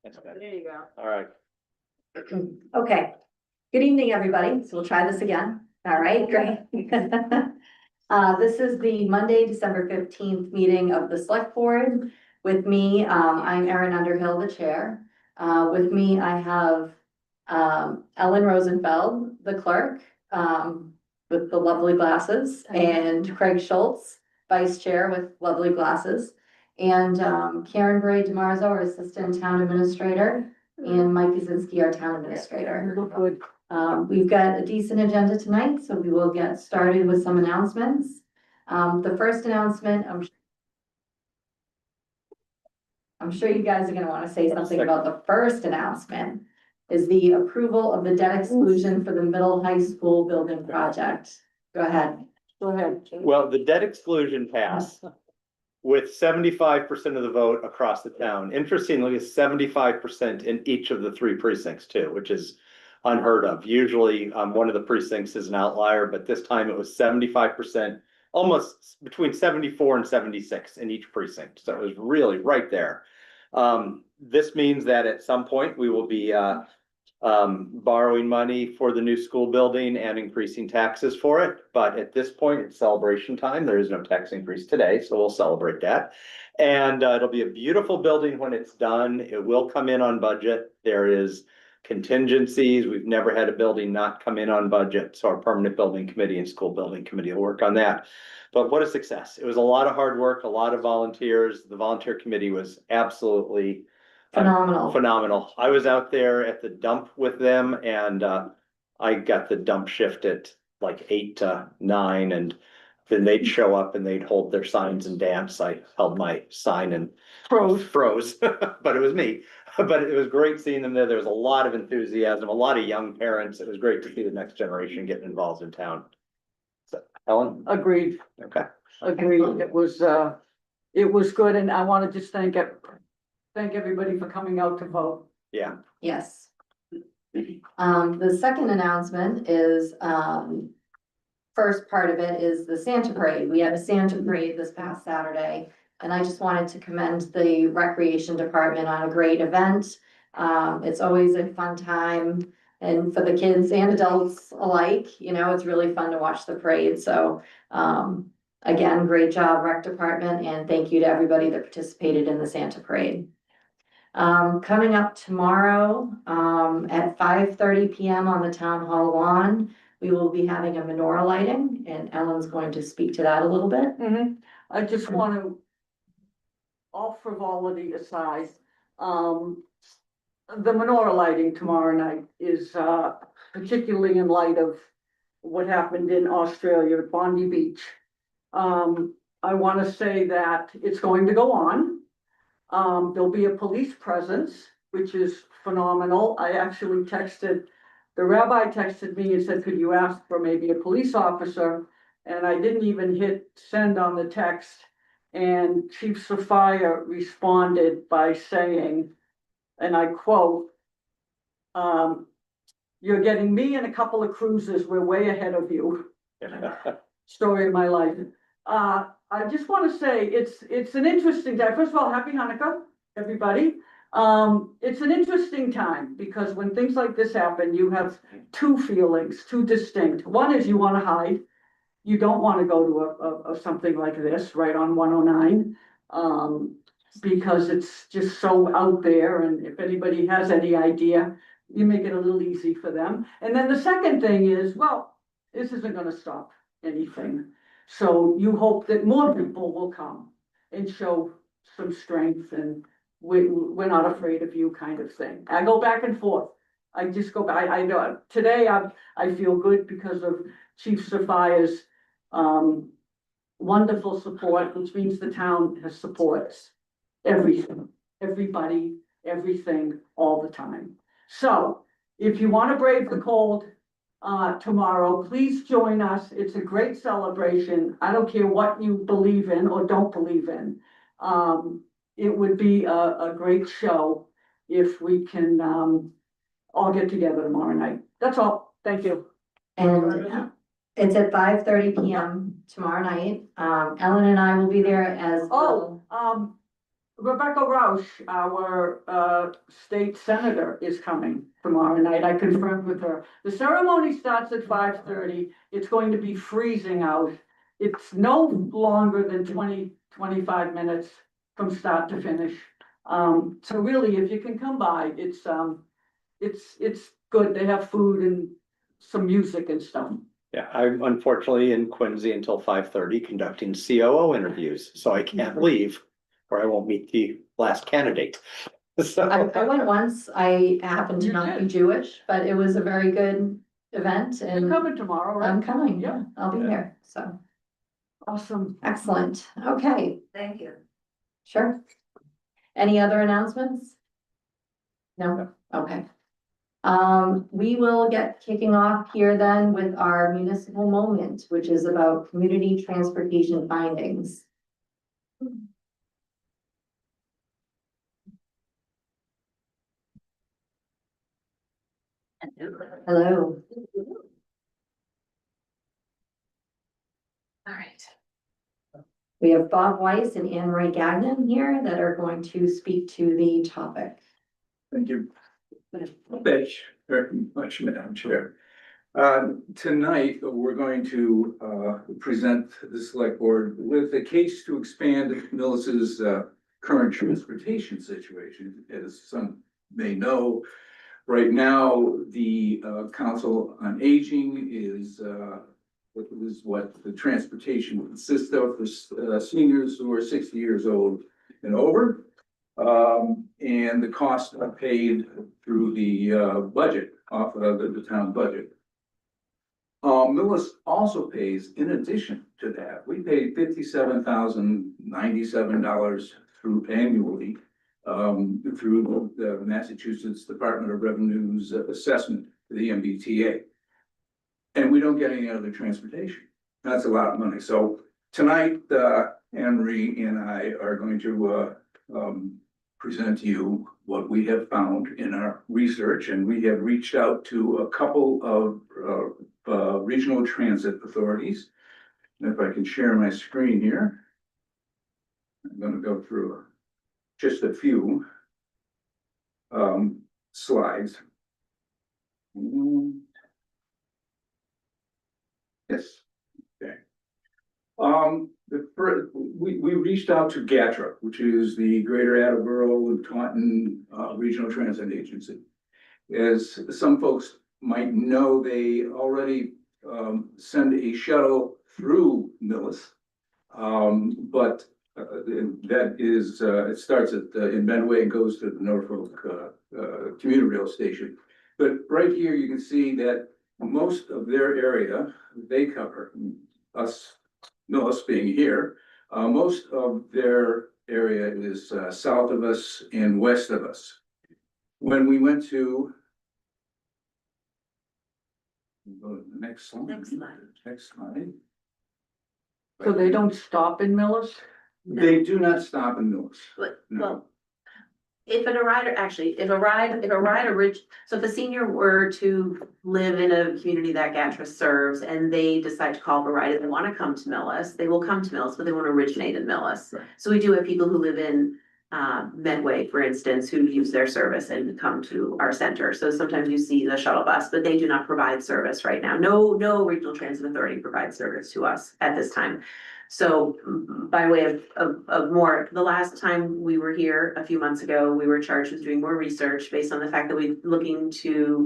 That's good. There you go. All right. Okay, good evening, everybody. So we'll try this again. All right, great. This is the Monday, December 15th meeting of the Select Board. With me, I'm Erin Underhill, the chair. With me, I have Ellen Rosenfeld, the clerk, with the lovely glasses, and Craig Schultz, vice chair with lovely glasses, and Karen Bray DeMarzo, our assistant town administrator, and Mike Kaczynski, our town administrator. Good. We've got a decent agenda tonight, so we will get started with some announcements. The first announcement, I'm sure you guys are gonna wanna say something about the first announcement, is the approval of the debt exclusion for the middle high school building project. Go ahead. Go ahead. Well, the debt exclusion passed with 75% of the vote across the town. Interestingly, it's 75% in each of the three precincts too, which is unheard of. Usually, one of the precincts is an outlier, but this time it was 75%, almost between 74 and 76 in each precinct. So it was really right there. This means that at some point we will be borrowing money for the new school building and increasing taxes for it. But at this point, it's celebration time. There is no tax increase today, so we'll celebrate that. And it'll be a beautiful building when it's done. It will come in on budget. There is contingencies. We've never had a building not come in on budget. So our permanent building committee and school building committee will work on that. But what a success. It was a lot of hard work, a lot of volunteers. The volunteer committee was absolutely phenomenal. I was out there at the dump with them, and I got the dump shift at like 8 to 9, and then they'd show up and they'd hold their signs and dance. I held my sign and froze, but it was me. But it was great seeing them there. There was a lot of enthusiasm, a lot of young parents. It was great to see the next generation getting involved in town. So, Ellen? Agreed, Okay. agreed. It was good, and I want to just thank everybody for coming out to vote. Yeah. Yes. The second announcement is, first part of it is the Santa Parade. We had a Santa Parade this past Saturday, and I just wanted to commend the Recreation Department on a great event. It's always a fun time, and for the kids and adults alike, you know, it's really fun to watch the parade. So, again, great job, Rec Department, and thank you to everybody that participated in the Santa Parade. Coming up tomorrow, at 5:30 p.m. on the town hall lawn, we will be having a menorah lighting, and Ellen's going to speak to that a little bit. I just want to, all frivolity aside, the menorah lighting tomorrow night is, particularly in light of what happened in Australia at Bondi Beach. I want to say that it's going to go on. There'll be a police presence, which is phenomenal. I actually the rabbi texted me and said, could you ask for maybe a police officer? And I didn't even hit send on the text. And Chief Sophia responded by saying, and I quote, you're getting me and a couple of cruisers. We're way ahead of you. Story of my life. I just want to say it's an interesting time. First of all, happy Hanukkah, everybody. It's an interesting time because when things like this happen, you have two feelings, two distinct. One is you want to hide. You don't want to go to a something like this right on 109, because it's just so out there. And if anybody has any idea, you make it a little easy for them. And then the second thing is, well, this isn't going to stop anything. So you hope that more people will come and show some strength, and we're not afraid of you kind of thing. I go back and forth. I just go back. I know today I feel good because of Chief Sophia's wonderful support, which means the town has supports everything, everybody, everything, all the time. So if you want to brave the cold, tomorrow, please join us. It's a great celebration. I don't care what you believe in or don't believe in. It would be a great show if we can all get together tomorrow night. That's all. Thank you. And it's at 5:30 p.m. tomorrow night. Ellen and I will be there as well. Rebecca Roush, our state senator, is coming tomorrow night. I confirmed with her. The ceremony starts at 5:30. It's going to be freezing out. It's no longer than 20-25 minutes from start to finish. So really, if you can come by, it's good. They have food and some music and stuff. Yeah, I'm unfortunately in Quincy until 5:30 conducting COO interviews, so I can't leave. Or I won't meet the last candidate. So, I went once, I happen to not be Jewish, but it was a very good event You're and coming tomorrow, right? I'm coming, Yeah. yeah, I'll be Yeah. here, so, Awesome. excellent, okay, Thank you. sure. Any other announcements? No, okay. We will get kicking off here then with our municipal moment, which is about community transportation findings. Hello. All right. We have Bob Weiss and Anne Marie Gagnon here that are going to speak to the topic. Thank you. Thank you very much, Madam Chair. Tonight, we're going to present the select board with a case to expand Millis's current transportation situation. As some may know, right now, the Council on Aging is what the transportation consists of for seniors who are 60 years old and over. And the costs are paid through the budget, off of the town budget. Millis also pays, in addition to that, we pay $57,097 through annually through the Massachusetts Department of Revenue's assessment to the MBTA. And we don't get any other transportation. That's a lot of money. So tonight, Anne Marie and I are going to present to you what we have found in our research, and we have reached out to a couple of regional transit authorities. And if I can share my screen here, I'm going to go through just a few slides. Yes. Okay. We reached out to GATRA, which is the Greater Attleboro and Taunton Regional Transit Agency. As some folks might know, they already send a shuttle through Millis. But that is, it starts in Medway and goes to the Norfolk commuter rail station. But right here, you can see that most of their area they cover, us, Millis being here, most of their area is south of us and west of us. When we went to go to the next slide. Next slide. So they don't stop in Millis? They do not stop in Millis. But, No. well, if a rider, actually, if a rider, so if a senior were to live in a community that GATRA serves and they decide to call for a ride and they want to come to Millis, they will come to Millis, but they won't originate in Millis. Right. So we do have people who live in Medway, for instance, who use their service and come to our center. So sometimes you see the shuttle bus, but they do not provide service right now. No regional transit authority provides service to us at this time. So by way of more, the last time we were here a few months ago, we were charged with doing more research based on the fact that we're looking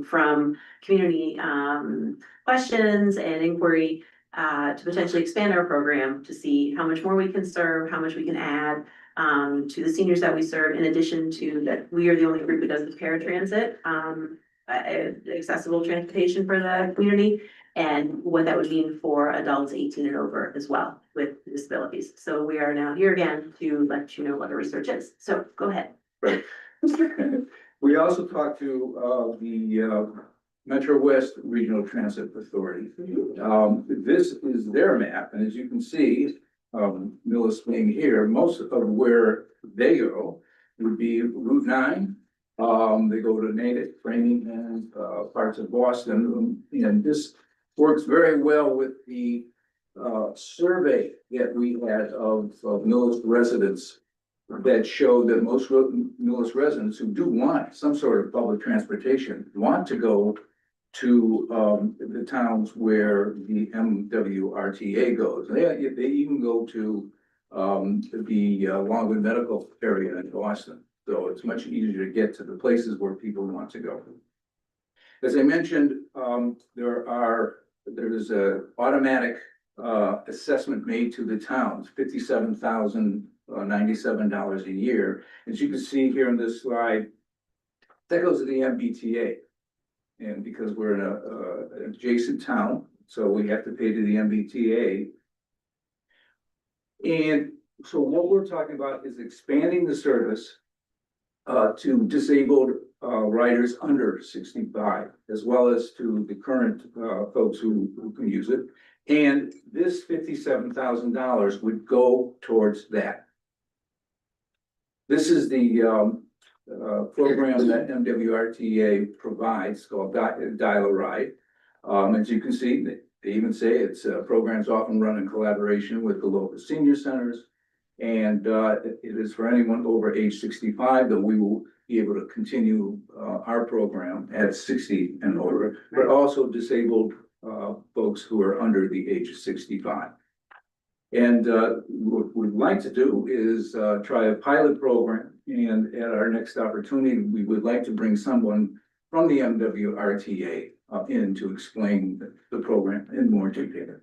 from community questions and inquiry to potentially expand our program to see how much more we can serve, how much we can add to the seniors that we serve, in addition to that we are the only group who does the paratransit, accessible transportation for the community, and what that would mean for adults 18 and over as well with disabilities. So we are now here again to let you know what the research is. So go ahead. Right. We also talked to the Metro West Regional Transit Authority. This is their map, and as you can see, Millis being here, most of where they go would be Route 9. They go to Natick, Framingham, and parts of Boston, and this works very well with the survey that we had of Millis residents that show that most Millis residents who do want some sort of public transportation want to go to the towns where the MWRTA goes. They even go to the Longwood Medical area in Boston. So it's much easier to get to the places where people want to go. As I mentioned, there's a automatic assessment made to the towns, $57,097 a year. As you can see here in this slide, that goes to the MBTA. And because we're in an adjacent town, so we have to pay to the MBTA. And so what we're talking about is expanding the service to disabled riders under 65, as well as to the current folks who can use it. And this $57,000 would go towards that. This is the program that MWRTA provides called Dial-A-Ride. As you can see, they even say it's programs often run in collaboration with the local senior centers. And it is for anyone over age 65 that we will be able to continue our program at 60 and over, but also disabled folks who are under the age of 65. And what we'd like to do is try a pilot program, and at our next opportunity, we would like to bring someone from the MWRTA in to explain the program in more detail.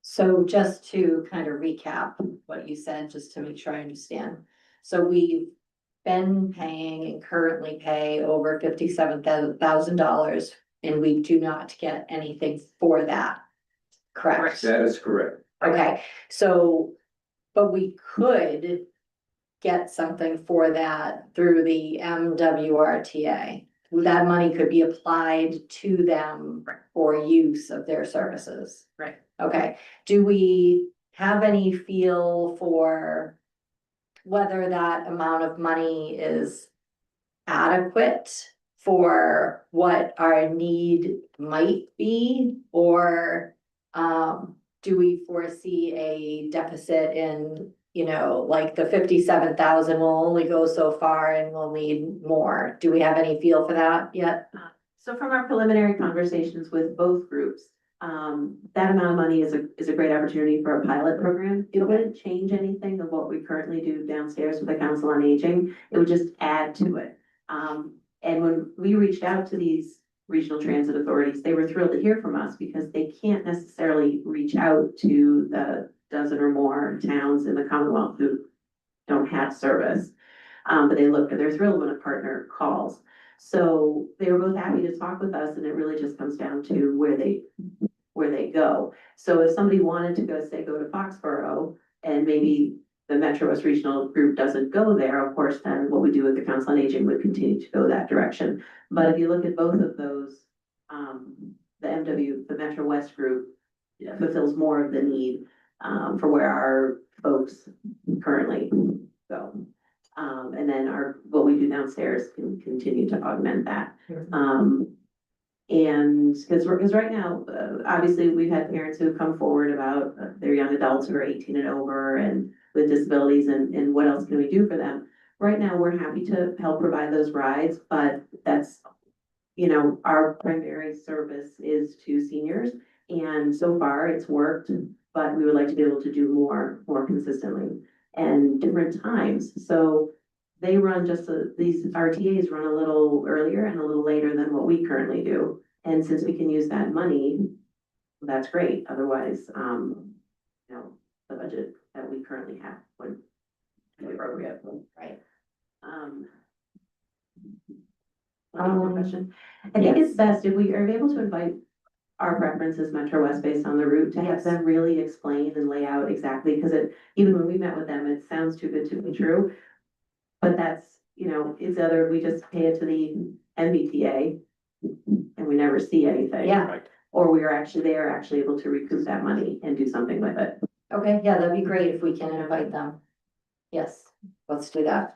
So just to kind of recap what you said, just to make sure I understand. So we've been paying and currently pay over $57,000, and we do not get anything for that. Correct? That is correct. Okay, so, but we could get something for that through the MWRTA. That money could be applied to them for use of their services. Right. Okay, do we have any feel for whether that amount of money is adequate for what our need might be? Or do we foresee a deficit in, like the 57,000 will only go so far and we'll need more? Do we have any feel for that yet? So from our preliminary conversations with both groups, that amount of money is a great opportunity for a pilot program. It wouldn't change anything of what we currently do downstairs with the Council on Aging. It would just add to it. And when we reached out to these regional transit authorities, they were thrilled to hear from us because they can't necessarily reach out to the dozen or more towns in the Commonwealth who don't have service. But they're thrilled when a partner calls. So they were both happy to talk with us, and it really just comes down to where they go. So if somebody wanted to go to Foxborough, and maybe the Metro West Regional Group doesn't go there, of course, then what we do with the Council on Aging would continue to go that direction. But if you look at both of those, the Metro West Group fulfills more of the need for where our folks currently go. And then what we do downstairs can continue to augment that. And because right now, obviously, we've had parents who have come forward about their young adults who are 18 and over and with disabilities and what else can we do for them. Right now, we're happy to help provide those rides, but that's, our primary service is to seniors. And so far it's worked, but we would like to be able to do more consistently and different times. So they run these RTAs run a little earlier and a little later than what we currently do. And since we can use that money, that's great. Otherwise, the budget that we currently have would be appropriate. Right. One more question. I think it's best if we are able to invite our preferences Metro West based on the route to have them really explain and lay out exactly, because even when we met with them, it sounds too good to be true. But that's, it's either we just pay it to the MBTA and we never see anything. Yeah. Or they are actually able to recoup that money and do something with it. Okay, yeah, that'd be great if we can invite them. Yes, let's do that.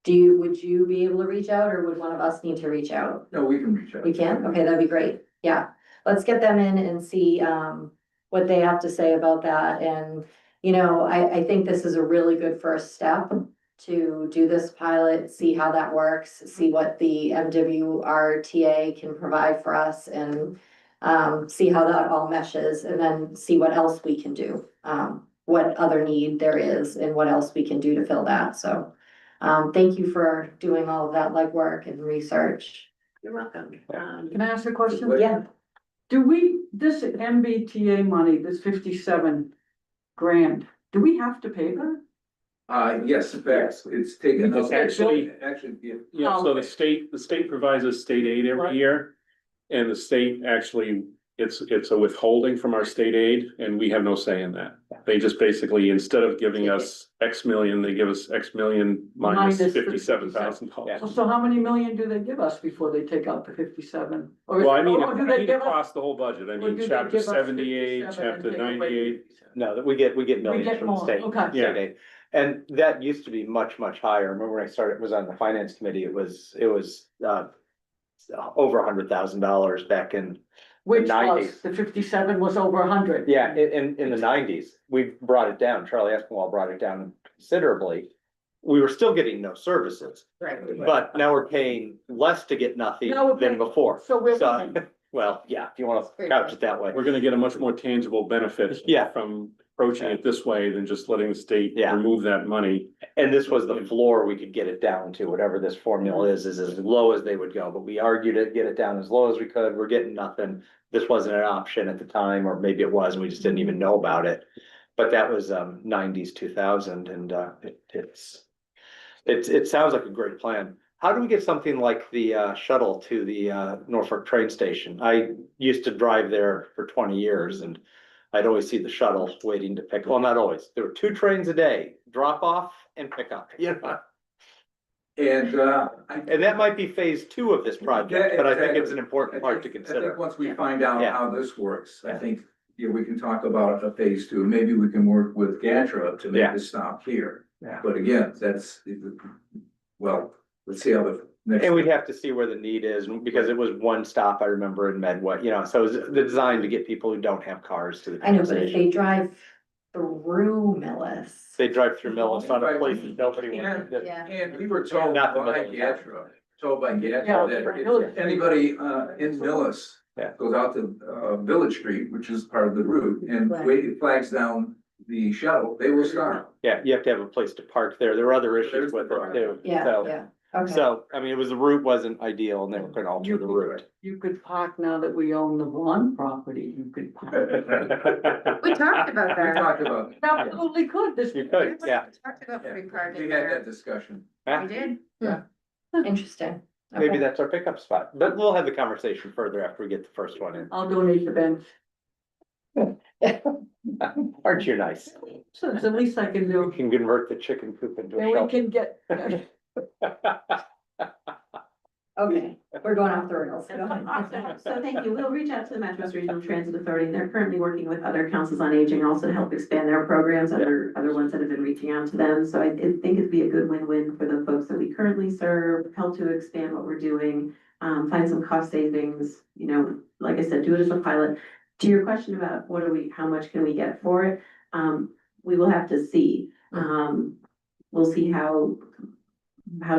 Would you be able to reach out, or would one of us need to reach out? No, we can reach out. We can? Okay, that'd be great. Yeah, let's get them in and see what they have to say about that. And, you know, I think this is a really good first step to do this pilot, see how that works, see what the MWRTA can provide for us and see how that all meshes and then see what else we can do. What other need there is and what else we can do to fill that. So thank you for doing all of that legwork and research. You're welcome. Can I ask a question? Yeah. Do we, this MBTA money, this 57 grand, do we have to pay that? Yes, in fact, it's taken. It's actually- yeah. Yeah, so the state provides us state aid Right. every year. And the state actually, it's a withholding from our state aid and we have no say in that. They just basically, instead of giving us X million, they give us X million minus Minus the $57,000. So how many million do they give us before they take out the 57? Or Well, I mean, or do they give us? across the whole budget, I or mean, do they chapter give us 78, 57 and chapter take away 98. 57? No, that we get millions get from the more, state. okay. Yeah. state aid. And that used to be much, much higher. Remember when I started, was on the finance committee, it was over $100,000 back in, Which 90s. was, the 57 was over 100. yeah, in the nineties. We brought it down. Charlie Espenwall brought it down considerably. We were still getting no services, Right. but now we're paying less to get nothing Now we're than paying- before. So we're. So, well, yeah, if you wanna couch it that way. We're gonna get a much more tangible benefit. Yeah. From approaching it this way than just letting the state Yeah. remove that money. And this was the floor we could get it down to, whatever this formula is as low as they would go, but we argued to get it down as low as we could, we're getting nothing. This wasn't an option at the time, or maybe it was, and we just didn't even know about it. But that was nineties, 2000, and it sounds like a great plan. How do we get something like the shuttle to the Norfolk train station? I used to drive there for 20 years and I'd always see the shuttle waiting to pick, well, not always, there were 2 trains a day, drop off and pick up, you know? And And that might be phase 2 of this project, but I think it's an important part to I think consider. once we find out Yeah. how this works, I think, yeah, we can talk about a phase 2. Maybe we can work with GATRA to make Yeah. the stop here. Yeah. But again, well, let's see how the next. And we'd have to see where the need is, because it was one stop, I remember in Medway, you know, so it was designed to get people who don't have cars to the I know, train but if station. they drive through Millis. They drive through Millis, not a place that nobody wants. Yeah. And we were told Not the by middle of town. GATRA, told by Yeah, GATRA that if anybody in Millis Yeah. goes out to Village Street, which is part of the route, and Right. flags down the shuttle, they will stop. Yeah, you have to have a place to park there. There were other issues There's the with it problem. too. Yeah, So, yeah, okay. so, I mean, the route wasn't ideal and they were gonna alter the route. You could park now that we own the one property, you could park. We talked about We that. talked about, You Absolutely could, this. You could, yeah. Talked about free we parking had that there. discussion. We did. Interesting. Maybe Okay. that's our pickup spot, but we'll have the conversation further after we get the first one in. I'll donate the bench. Aren't you nice? So it's the least I can You do. can convert the chicken coop into a And we shelter. can get, Okay, we're going off the rails. Go ahead. Awesome. So thank you. We'll reach out to the Metro West Regional Transit Authority. They're currently working with other councils on aging also to help expand their programs, other ones that have been reaching out to them. So I think it'd be a good win-win for the folks that we currently serve, help to expand what we're doing, find some cost savings, you know, like I said, do it as a pilot. To your question about how much can we get for it? We will have to see. We'll see how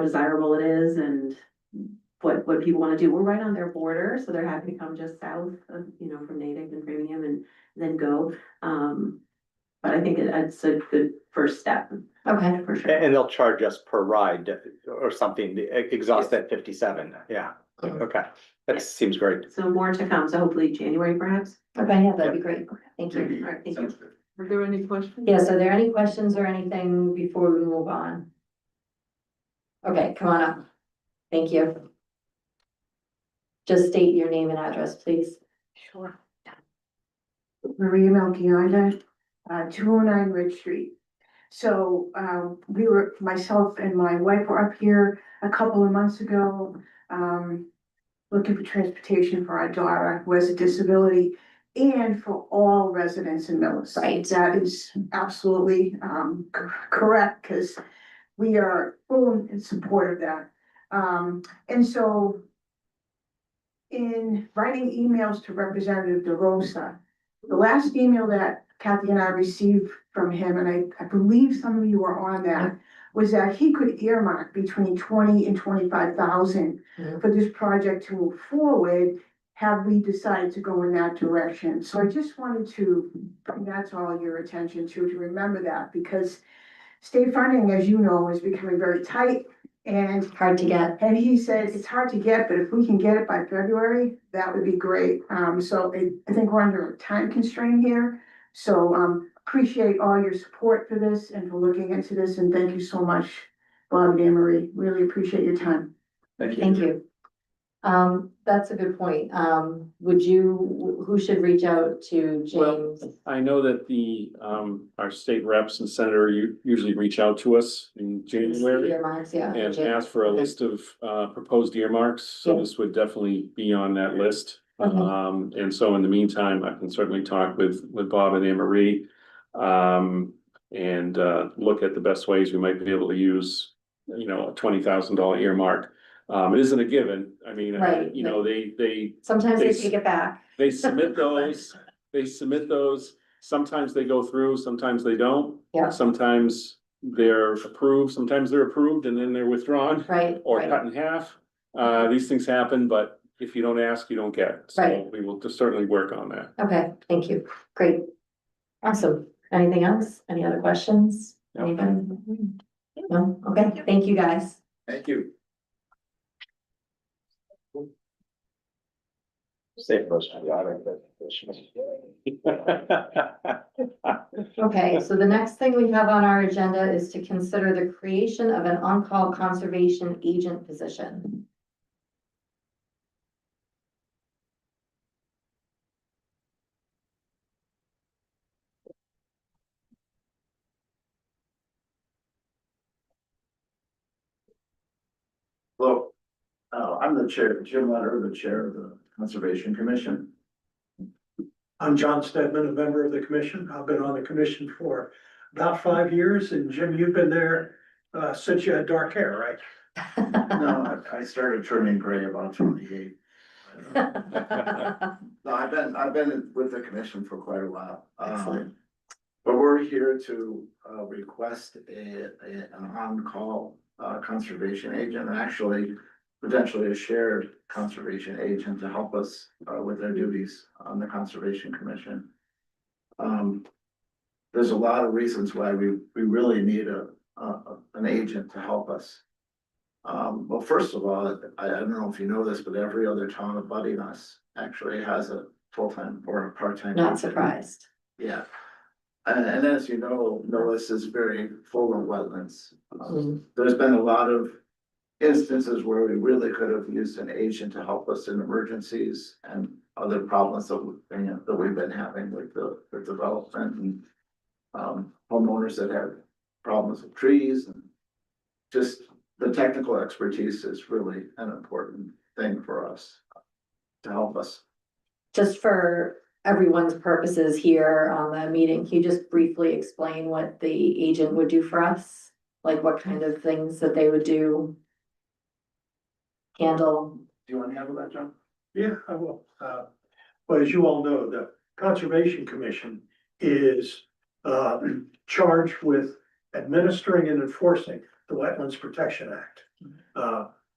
desirable it is and what people wanna do. We're right on their border, so they're happy to come just south of, you know, from Natick and Framingham and then go. But I think it's a good first step. Okay. For sure. And they'll charge us per ride or something, to exhaust that 57, yeah, okay, that Yes. seems great. So more to come, so hopefully January perhaps. Okay, yeah, that'd be great. Thank All you. right, thank you. Sounds good. are there any questions? Yes, are there any questions or anything before we move on? Okay, come on up. Thank you. Just state your name and address, please. Sure. Maria Melchiona, 209 Ridge Street. So, myself and my wife were up here a couple of months ago, looking for transportation for our daughter who has a disability and for all residents in Millis. Right. That is absolutely, correct, because we are full in support of that. And so in writing emails to Representative DeRosa, the last email that Kathy and I received from him, and I believe some of you are on that, was that he could earmark between 20 and 25,000 Mhm. for this project to move forward, have we decided to go in that direction. So I just wanted to bring that to all your attention to remember that, because state funding, as you know, is becoming very tight. And Hard to get. he said it's hard to get, but if we can get it by February, that would be great. So I think we're under a time constraint here. So, appreciate all your support for this and for looking into this, and thank you so much, Bob and Anne Marie. Really appreciate your time. Thank Thank you. That's a good point. Who should reach out to Well, James? I know that our state reps and senator usually reach out to us in January Earmarks, yeah. and James. ask for a list of, proposed earmarks, so Yeah. this would definitely be on that list. Okay. And so in the meantime, I can certainly talk with Bob and Anne Marie. And look at the best ways we might be able to use, a $20,000 earmark. It isn't a given, I mean, Right. they Sometimes they they- take it back. they submit those, sometimes they go through, sometimes they don't. Yeah. Sometimes they're approved, sometimes they're approved and then they're withdrawn Right, or right. cut in half. These things happen, but if you don't ask, you don't get. So Right. we will just certainly work on that. Okay, thank you. Great. Awesome. Anything else? Any other questions? No. Anybody? No? Okay, thank you, guys. Thank you. Safe person. Okay, so the next thing we have on our agenda is to consider the creation of an on-call conservation agent position. Well, I'm the chair, Jim Letter, the chair of the Conservation Commission. I'm John Stedman, a member of the commission. I've been on the commission for about 5 years, and Jim, you've been there since you had dark hair, right? No, I started turning gray about 28. No, I've been with the commission for quite a while. Excellent. But we're here to request an on-call conservation agent, and actually potentially a shared conservation agent to help us with their duties on the Conservation Commission. There's a lot of reasons why we really need an agent to help us. Well, first of all, I don't know if you know this, but every other town abutting us actually has a full-time or a part-time. Not agent. surprised. Yeah. And as you know, Millis is very full of wetlands. There's been a lot of instances where we really could have used an agent to help us in emergencies and other problems that we've been having with the development and homeowners that have problems with trees, and just the technical expertise is really an important thing for us to help us. Just for everyone's purposes here on the meeting, can you just briefly explain what the agent would do for us? Like what kind of things that they would do? Handle? Do you want to handle that, John? Yeah, I will. But as you all know, the Conservation Commission is charged with administering and enforcing the Wetlands Protection Act.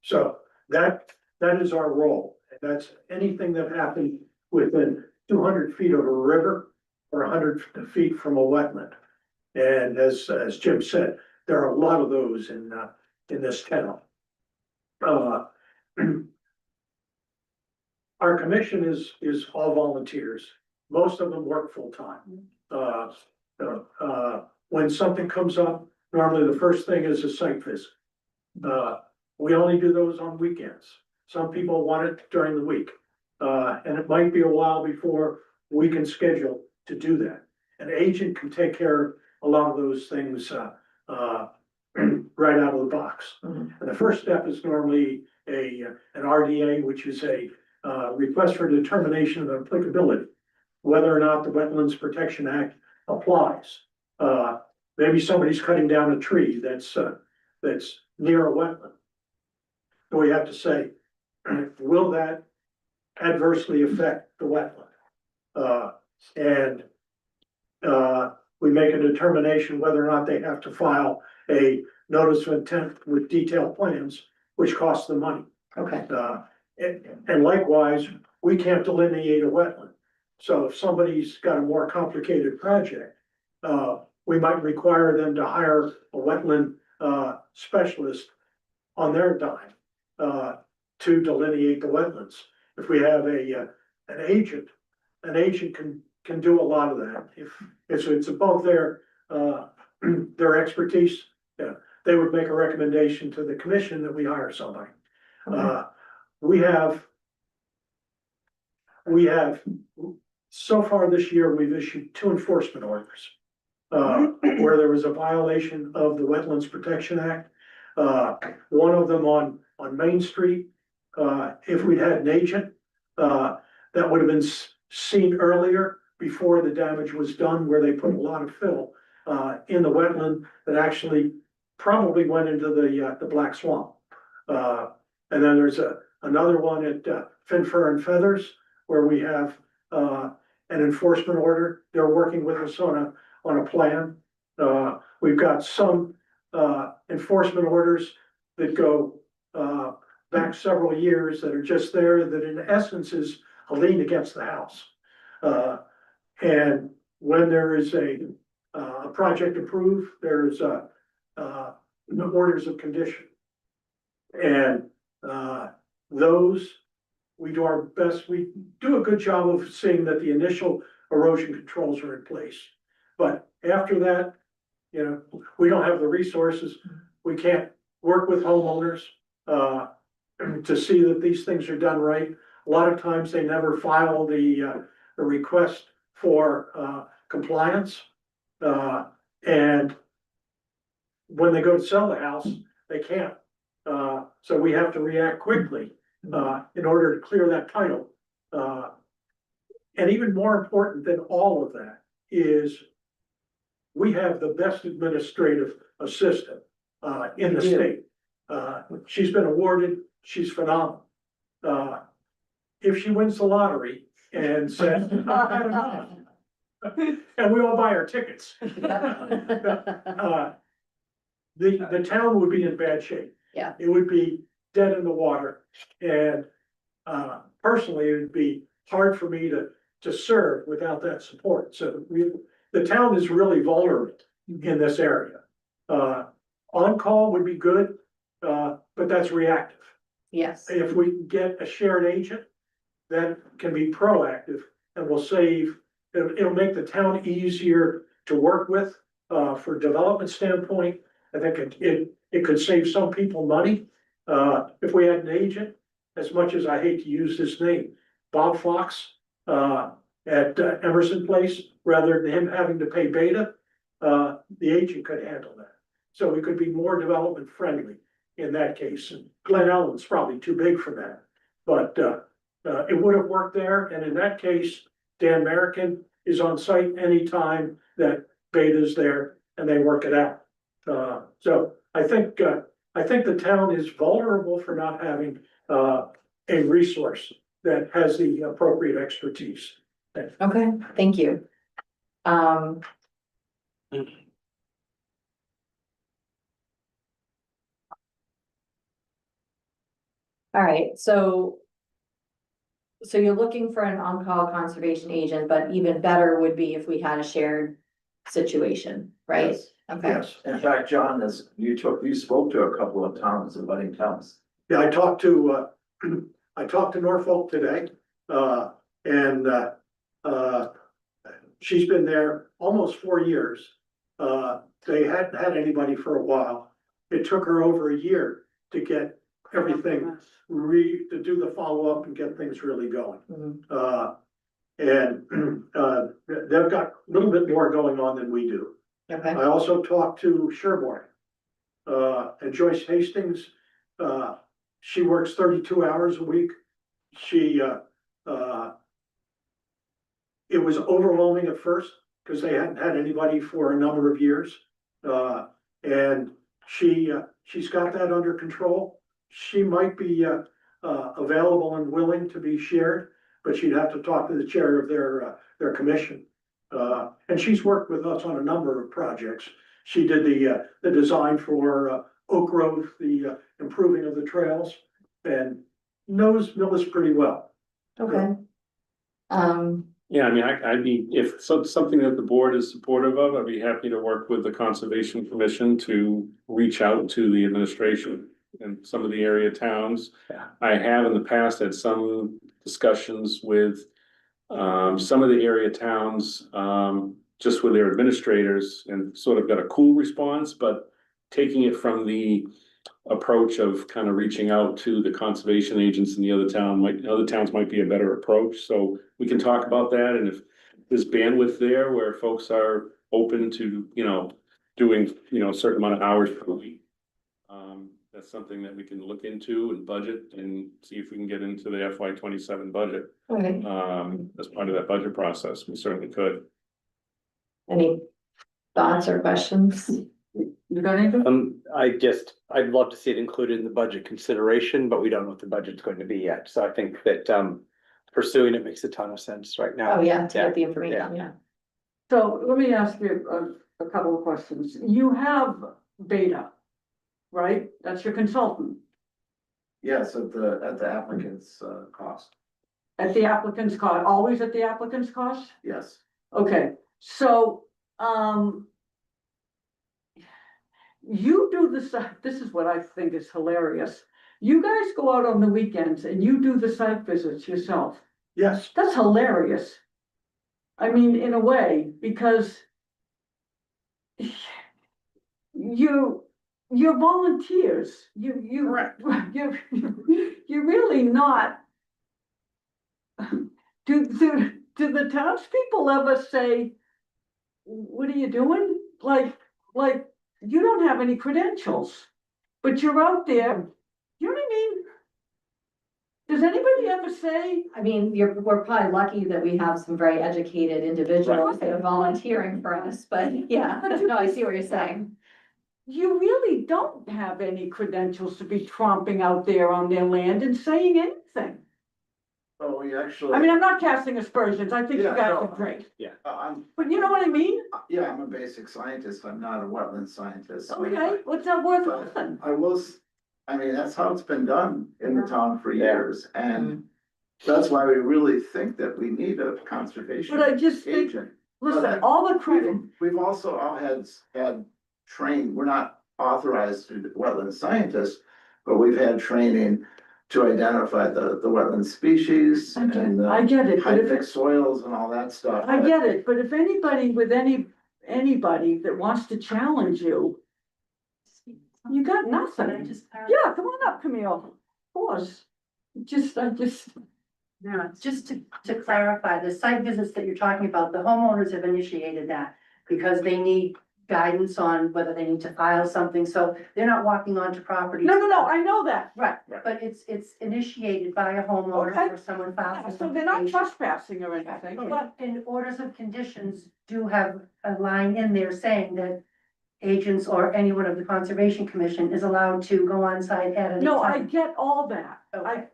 So that is our role. And that's anything that happened within 200 feet of a river or 100 feet from a wetland. And as Jim said, there are a lot of those in this town. Our commission is all volunteers. Most of them work full-time. When something comes up, normally the first thing is a site visit. We only do those on weekends. Some people want it during the week. And it might be a while before we can schedule to do that. An agent can take care of a lot of those things right out of the box. Mhm. And the first step is normally an RDA, which is a request for determination of applicability, whether or not the Wetlands Protection Act applies. Maybe somebody's cutting down a tree that's near a wetland. So we have to say, will that adversely affect the wetland? And we make a determination whether or not they have to file a notice of intent with detailed plans, which costs them money. Okay, And likewise, we can't delineate a wetland. So if somebody's got a more complicated project, we might require them to hire a wetland, specialist on their dime, to delineate the wetlands. If we have an agent can do a lot of that. If it's above their expertise, yeah, they would make a recommendation to the commission that we hire somebody. We have, so far this year, we've issued 2 enforcement orders. Where there was a violation of the Wetlands Protection Act. One of them on Main Street. If we'd had an agent, that would have been seen earlier before the damage was done, where they put a lot of fill in the wetland that actually probably went into the Black Swamp. And then there's another one at Finfur and Feathers, where we have an enforcement order. They're working with us on a plan. We've got some enforcement orders that go back several years that are just there, that in essence is a lien against the house. And when there is a project approved, there's orders of condition. And those, we do our best, we do a good job of seeing that the initial erosion controls are in place. But after that, you know, we don't have the resources, we can't work with homeowners to see that these things are done right. A lot of times they never file the request for compliance. And when they go to sell the house, they can't. So we have to react quickly in order to clear that title. And even more important than all of that is we have the best administrative assistant in the state. She's been awarded, she's phenomenal. If she wins the lottery and says, "I've had enough," and we all buy our tickets, the town would be in bad shape. Yeah. It would be dead in the water, and personally, it would be hard for me to serve without that support. So the town is really vulnerable in this area. On-call would be good, but that's reactive. Yes, If we can get a shared agent, that can be proactive and will save, it'll make the town easier to work with, for development standpoint. I think it could save some people money, if we had an agent, as much as I hate to use his name, Bob Fox, at Emerson Place, rather than him having to pay Beta, the agent could handle that. So it could be more development friendly in that case. And Glen Ellen's probably too big for that, but it would have worked there. And in that case, Dan Merrickin is on site anytime that Beta's there and they work it out. So I think the town is vulnerable for not having a resource that has the appropriate expertise. okay, thank you. All right, so you're looking for an on-call conservation agent, but even better would be if we had a shared situation, right? Yes. Okay, Yes. In fact, John, as you spoke to a couple of towns, abutting towns. Yeah, I talked to Norfolk today, and she's been there almost 4 years. They hadn't had anybody for a while. It took her over a year to get everything to do the follow-up and get things really going. Mhm. And they've got a little bit more going on than we do. okay, I also talked to Sherborne. And Joyce Hastings, she works 32 hours a week. It was overwhelming at first because they hadn't had anybody for a number of years. And she's got that under control. She might be available and willing to be shared, but she'd have to talk to the chair of their commission. And she's worked with us on a number of projects. She did the design for Oak Grove, the improving of the trails, and knows Millis pretty well. Okay. Um, Yeah, I mean, I'd be, if something that the board is supportive of, I'd be happy to work with the Conservation Commission to reach out to the administration and some of the area towns. Yeah. I have in the past had some discussions with some of the area towns, just with their administrators and sort of got a cool response, but taking it from the approach of kind of reaching out to the conservation agents in the other towns might be a better approach, so we can talk about that, and if there's bandwidth there where folks are open to, doing, a certain amount of hours per week. That's something that we can look into and budget and see if we can get into the FY 27 budget, okay, as part of that budget process, we certainly could. any thoughts or questions? You got anything? I'd love to see it included in the budget consideration, but we don't know what the budget's going to be yet, so I think that, pursuing it makes a ton of sense right now. Oh, yeah, to get the information, yeah. So let me ask you a couple of questions. You have Beta, right? That's your consultant. Yes, at the applicant's, cost, At the applicant's cost, always at the applicant's cost? yes. Okay, so, you do this is what I think is hilarious. You guys go out on the weekends and you do the site visits yourself. Yes, That's hilarious. I mean, in a way, because you're volunteers. You're really not. Do the townspeople ever say, what are you doing? Like, you don't have any credentials, but you're out there. You know what I mean? Does anybody ever say, I mean, we're probably lucky that we have some very educated individuals that are volunteering for us, but yeah, no, I see what you're saying. you really don't have any credentials to be tromping out there on their land and saying anything? Oh, we actually. I mean, I'm not casting aspersions. I think you Yeah, guys no. are great, I'm, but you know what I mean? yeah, I'm a basic scientist, I'm not a wetland scientist. Okay, what's that worth But nothing? I mean, that's how it's been done in the town for years, and that's why we really think that we need a conservation But I just think, agent. listen, all the credit, We've also all had trained, we're not authorized to be wetland scientists, but we've had training to identify the wetland species and I the get it, but high if thick it's, soils and all that stuff. I get it, but if anybody with anybody that wants to challenge you, you got nothing. Yeah, come on up, Camille, of course. I just, Yeah, just to clarify, the site visits that you're talking about, the homeowners have initiated that because they need guidance on whether they need to file something, so they're not walking onto properties. no, I know that. Right, but it's initiated by a homeowner Okay. or someone files. Yeah, an so they're not application. trespassing or anything, but But in orders of conditions do have a line in there saying that agents or anyone of the Conservation Commission is allowed to go on site at any no, I time. get all that.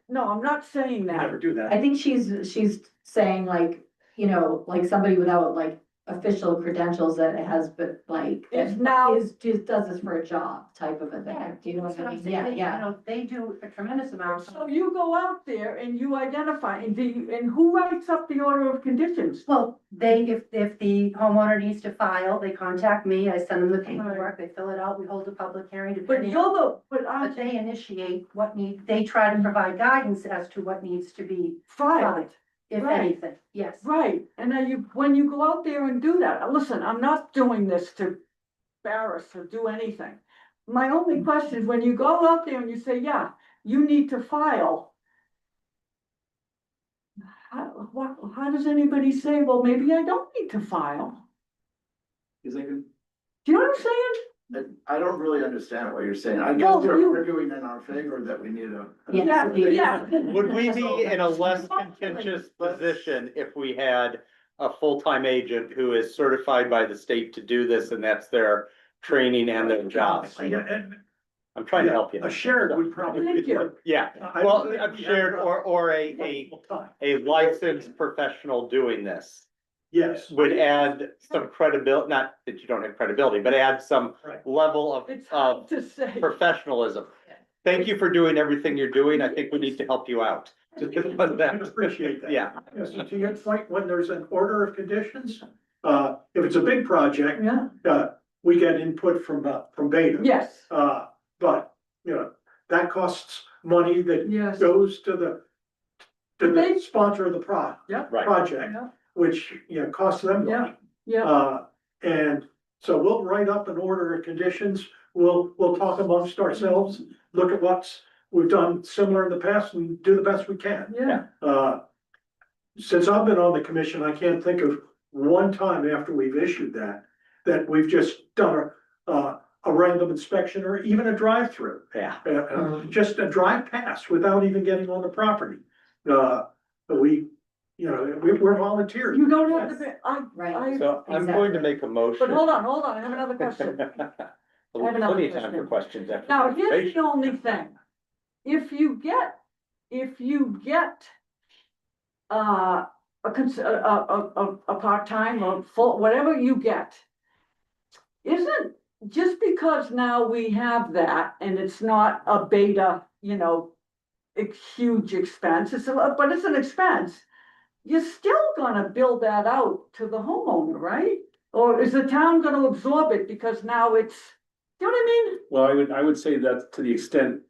No, I'm not saying we that. never do that. I think she's saying like, like somebody without like official credentials that has, but like. Is now- Just does this for a job type of a thing, do you know what I mean? Yeah, You yeah. know, they do a tremendous amount. So you go out there and you identify, and who writes up the order of conditions? Well, if the homeowner needs to file, they contact me, I send them the paperwork, they fill it out, we hold a public hearing. But depending you're on- but But they initiate they try to provide guidance as to what needs to be filed, if Right. anything, yes. right, and then when you go out there and do that, listen, I'm not doing this to embarrass or do anything. My only question is, when you go out there and you say, yeah, you need to file. How does anybody say, well, maybe I don't need to file? You think, Do you know what I'm saying? I don't really understand what you're saying, I guess Well, they're you- arguing in our favor that we need a. Yeah. Would we be in a less contentious position if we had a full-time agent who is certified by the state to do this and that's their training and their job? Yeah, and I'm trying to help you. a shared would probably. Thank you. Yeah, well, I'm shared or a licensed professional doing this. Yes. would add some credibility, not that you don't have credibility, but add some Right. level It's hard of to say. professionalism. Thank you for doing everything you're doing. I think we need to help you out. I appreciate that. Yeah, Yes, to your point, when there's an order of conditions, if it's a big project, Yeah, we get input from Beta. yes, But, you know, that costs money that yes. goes to the They- sponsor of the Yeah. right. project, Yeah, which, you know, costs them yeah, money. yeah, And so we'll write up an order of conditions, we'll talk amongst ourselves, look at we've done similar in the past and do the best we can. yeah. Since I've been on the commission, I can't think of one time after we've issued that we've just done a random inspection or even a drive-through. Yeah. Just a drive past without even getting on the property. We're volunteers. You don't have to be, Right. So I'm going to make a motion. but hold on, I have another question. There'll be plenty of time for questions after. Now, the here's the information. only thing. If you get a part-time or full, whatever you get, isn't, just because now we have that and it's not a Beta, a huge expense, but it's an expense. You're still gonna build that out to the homeowner, right? Or is the town gonna absorb it because now it's, you know what I mean? Well, I would say that to the extent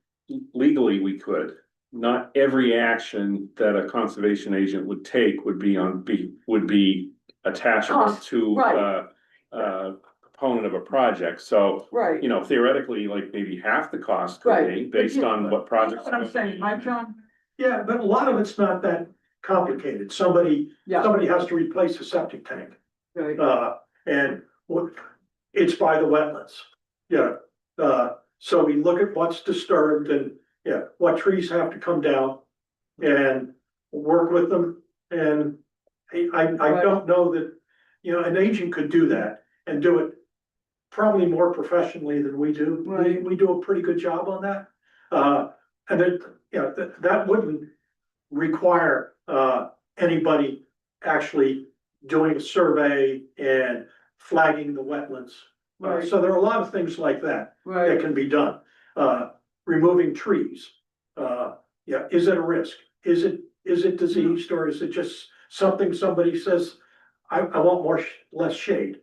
legally we could, not every action that a conservation agent would take would be attachable Cost, to right. component of a project. So, Right. theoretically, like maybe half the cost could Right, be but based you- on what projects. That's what I'm saying, right, John? Yeah, but a lot of it's not that complicated. Somebody has to replace a septic tank. Right. And it's by the wetlands. Yeah, so we look at what's disturbed and, what trees have to come down and work with them. And I Right. don't know that, an agent could do that and do it probably more professionally than we do. Right. We do a pretty good job on that. And then, that wouldn't require, anybody actually doing a survey and flagging the wetlands. Right. So there are a lot of things like that Right, can be done. Removing trees. Is it a risk? Is it diseased or is it just something somebody says, I want less shade?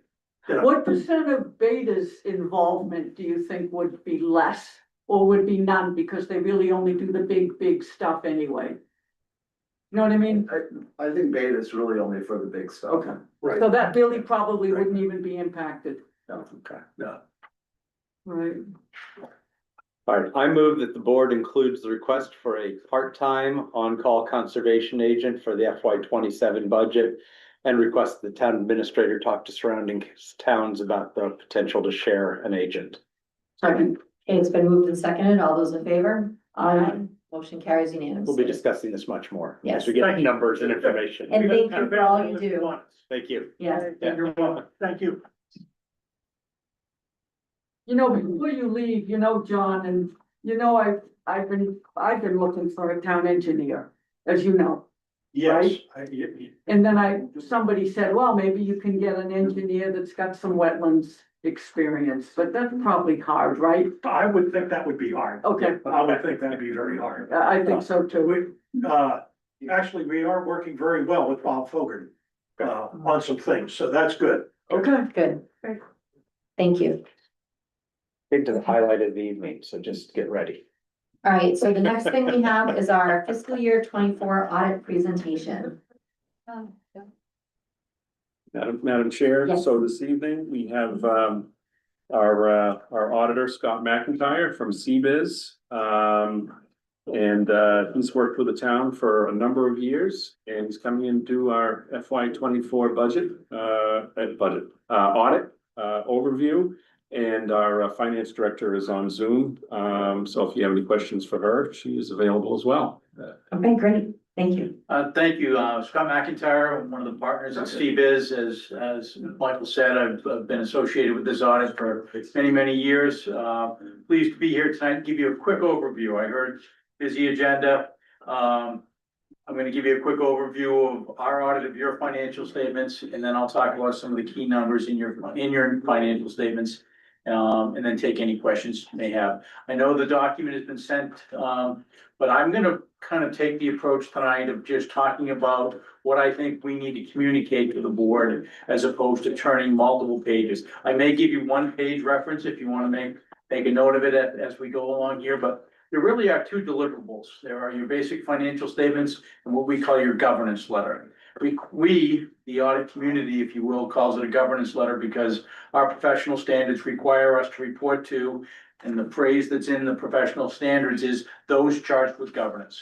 what percent of Beta's involvement do you think would be less? Or would be none, because they really only do the big stuff anyway? You know what I mean? I think Beta is really only for the big stuff. Okay, Right. so that really probably wouldn't even be impacted, Okay. No. right? All right, I move that the board includes the request for a part-time on-call conservation agent for the FY 27 budget. And request the town administrator talk to surrounding towns about the potential to share an agent. Second. Okay, it's been moved and seconded. All those in favor? Aye. Motion carries unanimously. We'll be discussing this much more Yes. as we get numbers and information. And thank you for all you do. Thank you. Yes. Yeah. You're welcome. Thank you. Before you leave, John, and I've been looking for a town engineer, as you know. Yes. And then somebody said, well, maybe you can get an engineer that's got some wetlands experience, but that's probably hard, right? I would think that would be hard. Okay. I would think that'd be very hard. I think so too. Actually, we are working very well with Bob Fogarty, on some things, so that's good. Okay. Good. Thank you. Into the highlight of the evening, so just get ready. All right, so the next thing we have is our fiscal year 24 audit presentation. Madam Chair, Yes. so this evening, we have our auditor, Scott McIntyre from CBIZ. And he's worked with the town for a number of years, and he's coming in to do our FY 24 budget audit overview. And our finance director is on Zoom, so if you have any questions for her, she is available as well. Okay, great. Thank you. Thank you, Scott McIntyre, I'm one of the partners at CBIZ. As Michael said, I've been associated with this audit for many years. Pleased to be here tonight and give you a quick overview. I heard busy agenda. I'm gonna give you a quick overview of our audit of your financial statements, and then I'll talk about some of the key numbers in your financial statements. And then take any questions you may have. I know the document has been sent, but I'm gonna kind of take the approach tonight of just talking about what I think we need to communicate to the board as opposed to turning multiple pages. I may give you one page reference if you wanna make a note of it as we go along here, but there really are two deliverables. There are your basic financial statements and what we call your governance letter. We, the audit community, if you will, calls it a governance letter because our professional standards require us to report to, and the phrase that's in the professional standards is those charged with governance.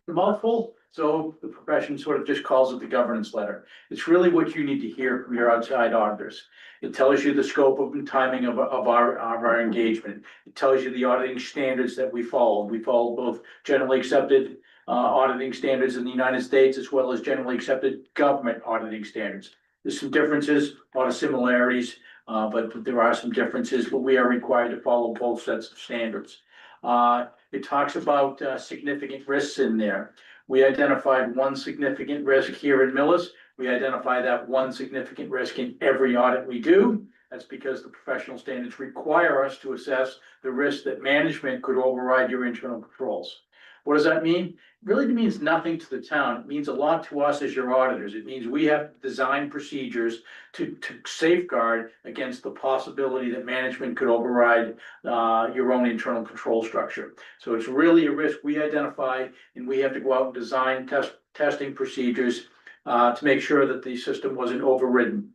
A mouthful, so the profession sort of just calls it the governance letter. It's really what you need to hear from your outside auditors. It tells you the scope of and timing of our engagement. It tells you the auditing standards that we follow. We follow both generally accepted auditing standards in the United States as well as generally accepted government auditing standards. There's some differences, a lot of similarities, but there are some differences, but we are required to follow both sets of standards. It talks about significant risks in there. We identified one significant risk here in Millis. We identify that one significant risk in every audit we do. That's because the professional standards require us to assess the risk that management could override your internal controls. What does that mean? It really means nothing to the town. It means a lot to us as your auditors. It means we have to design procedures to safeguard against the possibility that management could override your own internal control structure. So it's really a risk we identify, and we have to go out and design testing procedures to make sure that the system wasn't overridden.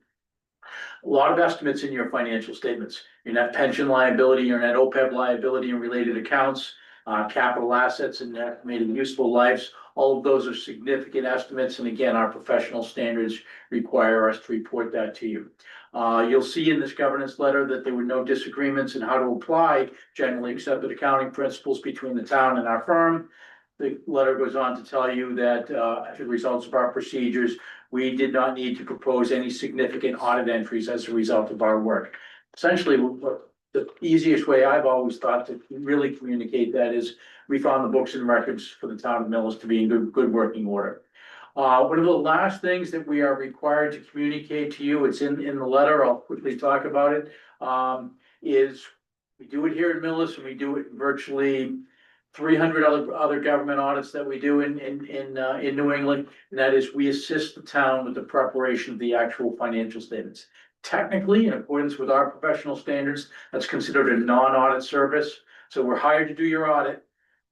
A lot of estimates in your financial statements, your net pension liability, your net OPEB liability and related accounts, capital assets and estimated useful lives. All of those are significant estimates. And again, our professional standards require us to report that to you. You'll see in this governance letter that there were no disagreements in how to apply generally accepted accounting principles between the town and our firm. The letter goes on to tell you that as a result of our procedures, we did not need to propose any significant audit entries as a result of our work. Essentially, the easiest way I've always thought to really communicate that is we found the books and records for the town of Millis to be in good working order. One of the last things that we are required to communicate to you, it's in the letter, I'll quickly talk about it, is we do it here at Millis and we do it virtually 300 other government audits that we do in New England, and that is we assist the town with the preparation of the actual financial statements. Technically, in accordance with our professional standards, that's considered a non-audit service. So we're hired to do your audit,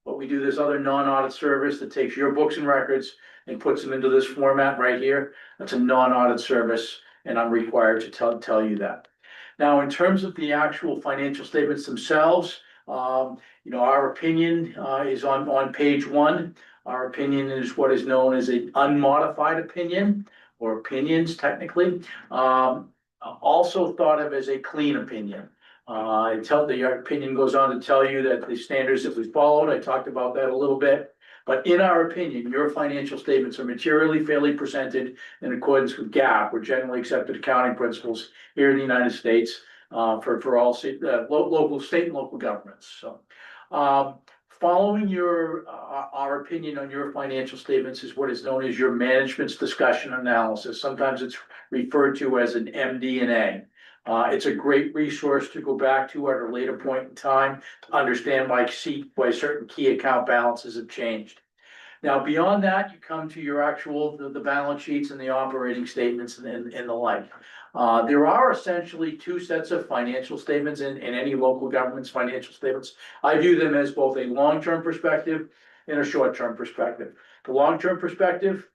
but we do this other non-audit service that takes your books and records and puts them into this format right here. That's a non-audit service, and I'm required to tell you that. Now, in terms of the actual financial statements themselves, our opinion is on page 1. Our opinion is what is known as an unmodified opinion, or opinions technically. Also thought of as a clean opinion. The opinion goes on to tell you that the standards that we followed, I talked about that a little bit. But in our opinion, your financial statements are materially fairly presented in accordance with GAAP, or generally accepted accounting principles here in the United States. For all local, state and local governments. So, following our opinion on your financial statements is what is known as your management's discussion analysis. Sometimes it's referred to as an MD&A. It's a great resource to go back to at a later point in time to understand why certain key account balances have changed. Now, beyond that, you come to your the balance sheets and the operating statements and the like. There are essentially two sets of financial statements in any local government's financial statements. I view them as both a long-term perspective and a short-term perspective. The long-term perspective,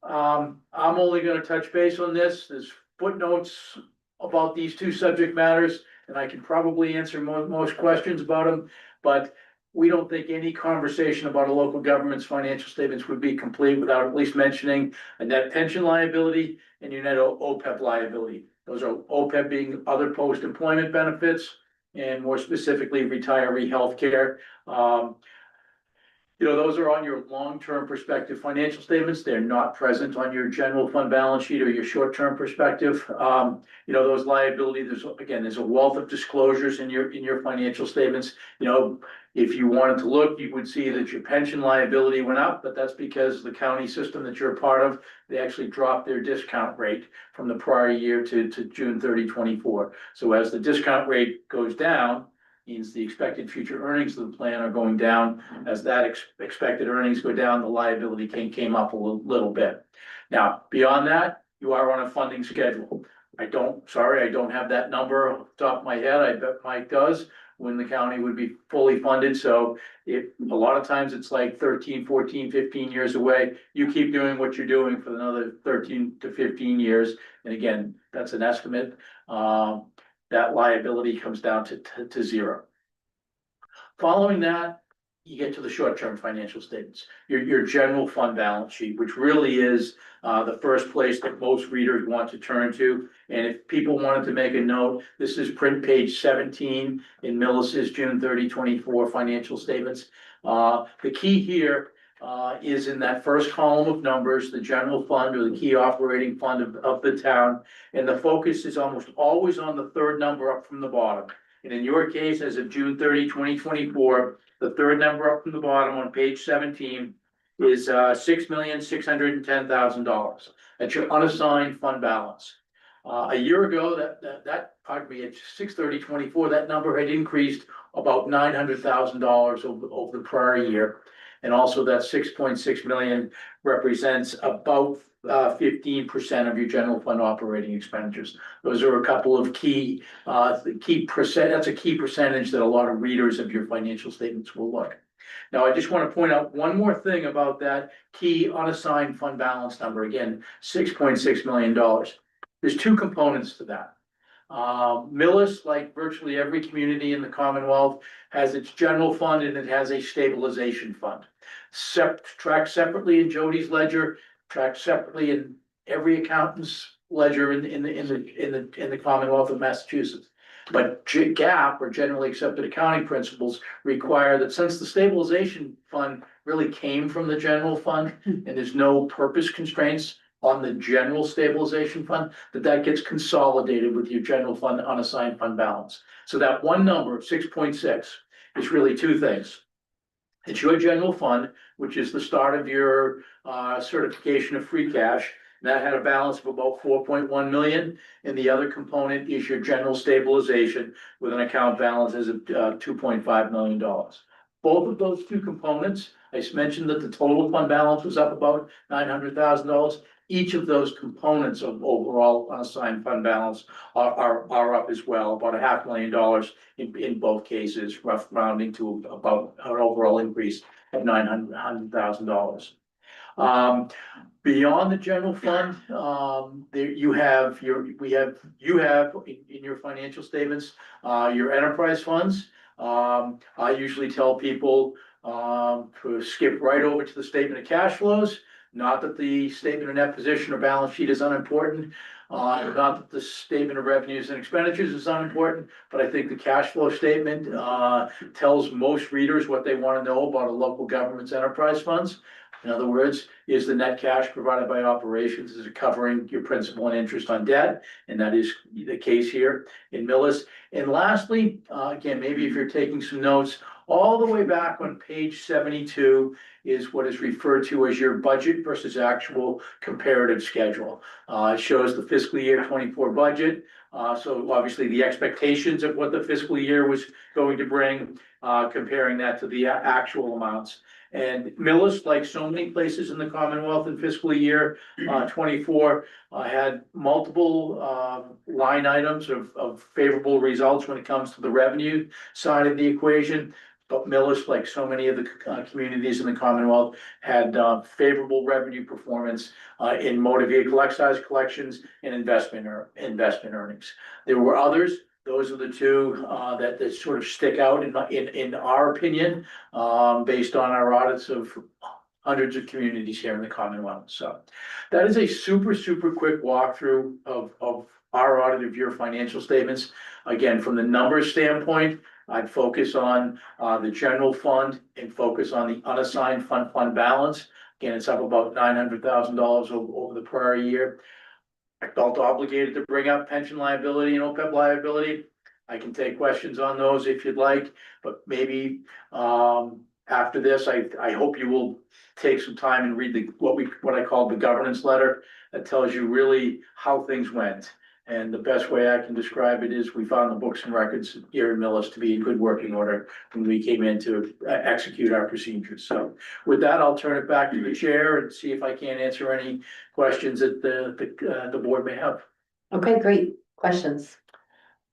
I'm only going to touch base on this. There's footnotes about these two subject matters, and I can probably answer most questions about them, but we don't think any conversation about a local government's financial statements would be complete without at least mentioning a net pension liability and your net OPEB liability. Those are OPEB being other post-employment benefits, and more specifically retiree health care. you know, those are on your long-term perspective financial statements. They're not present on your general fund balance sheet or your short-term perspective. You know, those liabilities, there's a wealth of disclosures in your financial statements. You know, if you wanted to look, you would see that your pension liability went up, but that's because the county system that you're a part of, they actually dropped their discount rate from the prior year to June 30, 24. So as the discount rate goes down, means the expected future earnings of the plan are going down. As that expected earnings go down, the liability came up a little bit. Now, beyond that, you are on a funding schedule. I don't have that number off the top of my head. I bet Mike does, when the county would be fully funded. So a lot of times it's like 13, 14, 15 years away. You keep doing what you're doing for another 13 to 15 years. And again, that's an estimate. That liability comes down to zero. Following that, you get to the short-term financial statements, your general fund balance sheet, which really is the first place that most readers want to turn to. And if people wanted to make a note, this is print page 17 in Millis's June 30, 24 financial statements. The key here is in that first column of numbers, the general fund or the key operating fund of the town. And the focus is almost always on the third number up from the bottom. And in your case, as of June 30, 2024, the third number up from the bottom on page 17 is $6,610,000. That's your unassigned fund balance. A year ago, at 6/30/24, that number had increased about $900,000 over the prior year. And also that 6.6 million represents about 15% of your general fund operating expenditures. Those are a couple of key percent. That's a key percentage that a lot of readers of your financial statements will look. Now, I just want to point out one more thing about that key unassigned fund balance number. Again, $6.6 million. There's two components to that. Millis, like virtually every community in the Commonwealth, has its general fund and it has a stabilization fund. Tracked separately in Jody's ledger, tracked separately in every accountant's ledger in the Commonwealth of Massachusetts. But GAAP, or generally accepted accounting principles, require that since the stabilization fund really came from the general fund and there's no purpose constraints on the general stabilization fund, that gets consolidated with your general fund unassigned fund balance. So that one number of 6.6 is really two things. It's your general fund, which is the start of your certification of free cash. That had a balance of about 4.1 million. And the other component is your general stabilization with an account balance as of $2.5 million. Both of those two components, I mentioned that the total fund balance was up about $900,000. Each of those components of overall unassigned fund balance are up as well, about $500,000 in both cases, rough rounding to about an overall increase of $900,000. Beyond the general fund, you have in your financial statements, your enterprise funds. I usually tell people to skip right over to the statement of cash flows. Not that the statement of net position or balance sheet is unimportant, not that the statement of revenues and expenditures is unimportant, but I think the cash flow statement tells most readers what they want to know about a local government's enterprise funds. In other words, is the net cash provided by operations, is it covering your principal and interest on debt? And that is the case here in Millis. And lastly, again, maybe if you're taking some notes, all the way back on page 72 is what is referred to as your budget versus actual comparative schedule. It shows the fiscal year 24 budget. So obviously the expectations of what the fiscal year was going to bring, comparing that to the actual amounts. And Millis, like so many places in the Commonwealth in fiscal year 24, had multiple line items of favorable results when it comes to the revenue side of the equation. But Millis, like so many of the communities in the Commonwealth, had favorable revenue performance in motor vehicle excise collections and investment earnings. There were others. Those are the two that sort of stick out in our opinion, based on our audits of hundreds of communities here in the Commonwealth. So that is a super quick walkthrough of our audit of your financial statements. Again, from the numbers standpoint, I'd focus on the general fund and focus on the unassigned fund balance. Again, it's up about $900,000 over the prior year. I felt obligated to bring up pension liability and OPEB liability. I can take questions on those if you'd like, but maybe after this, I hope you will take some time and read what I call the governance letter that tells you really how things went. And the best way I can describe it is we found the books and records here in Millis to be in good working order when we came in to execute our procedures. So with that, I'll turn it back to the chair and see if I can answer any questions that the board may have. Okay, great. Questions?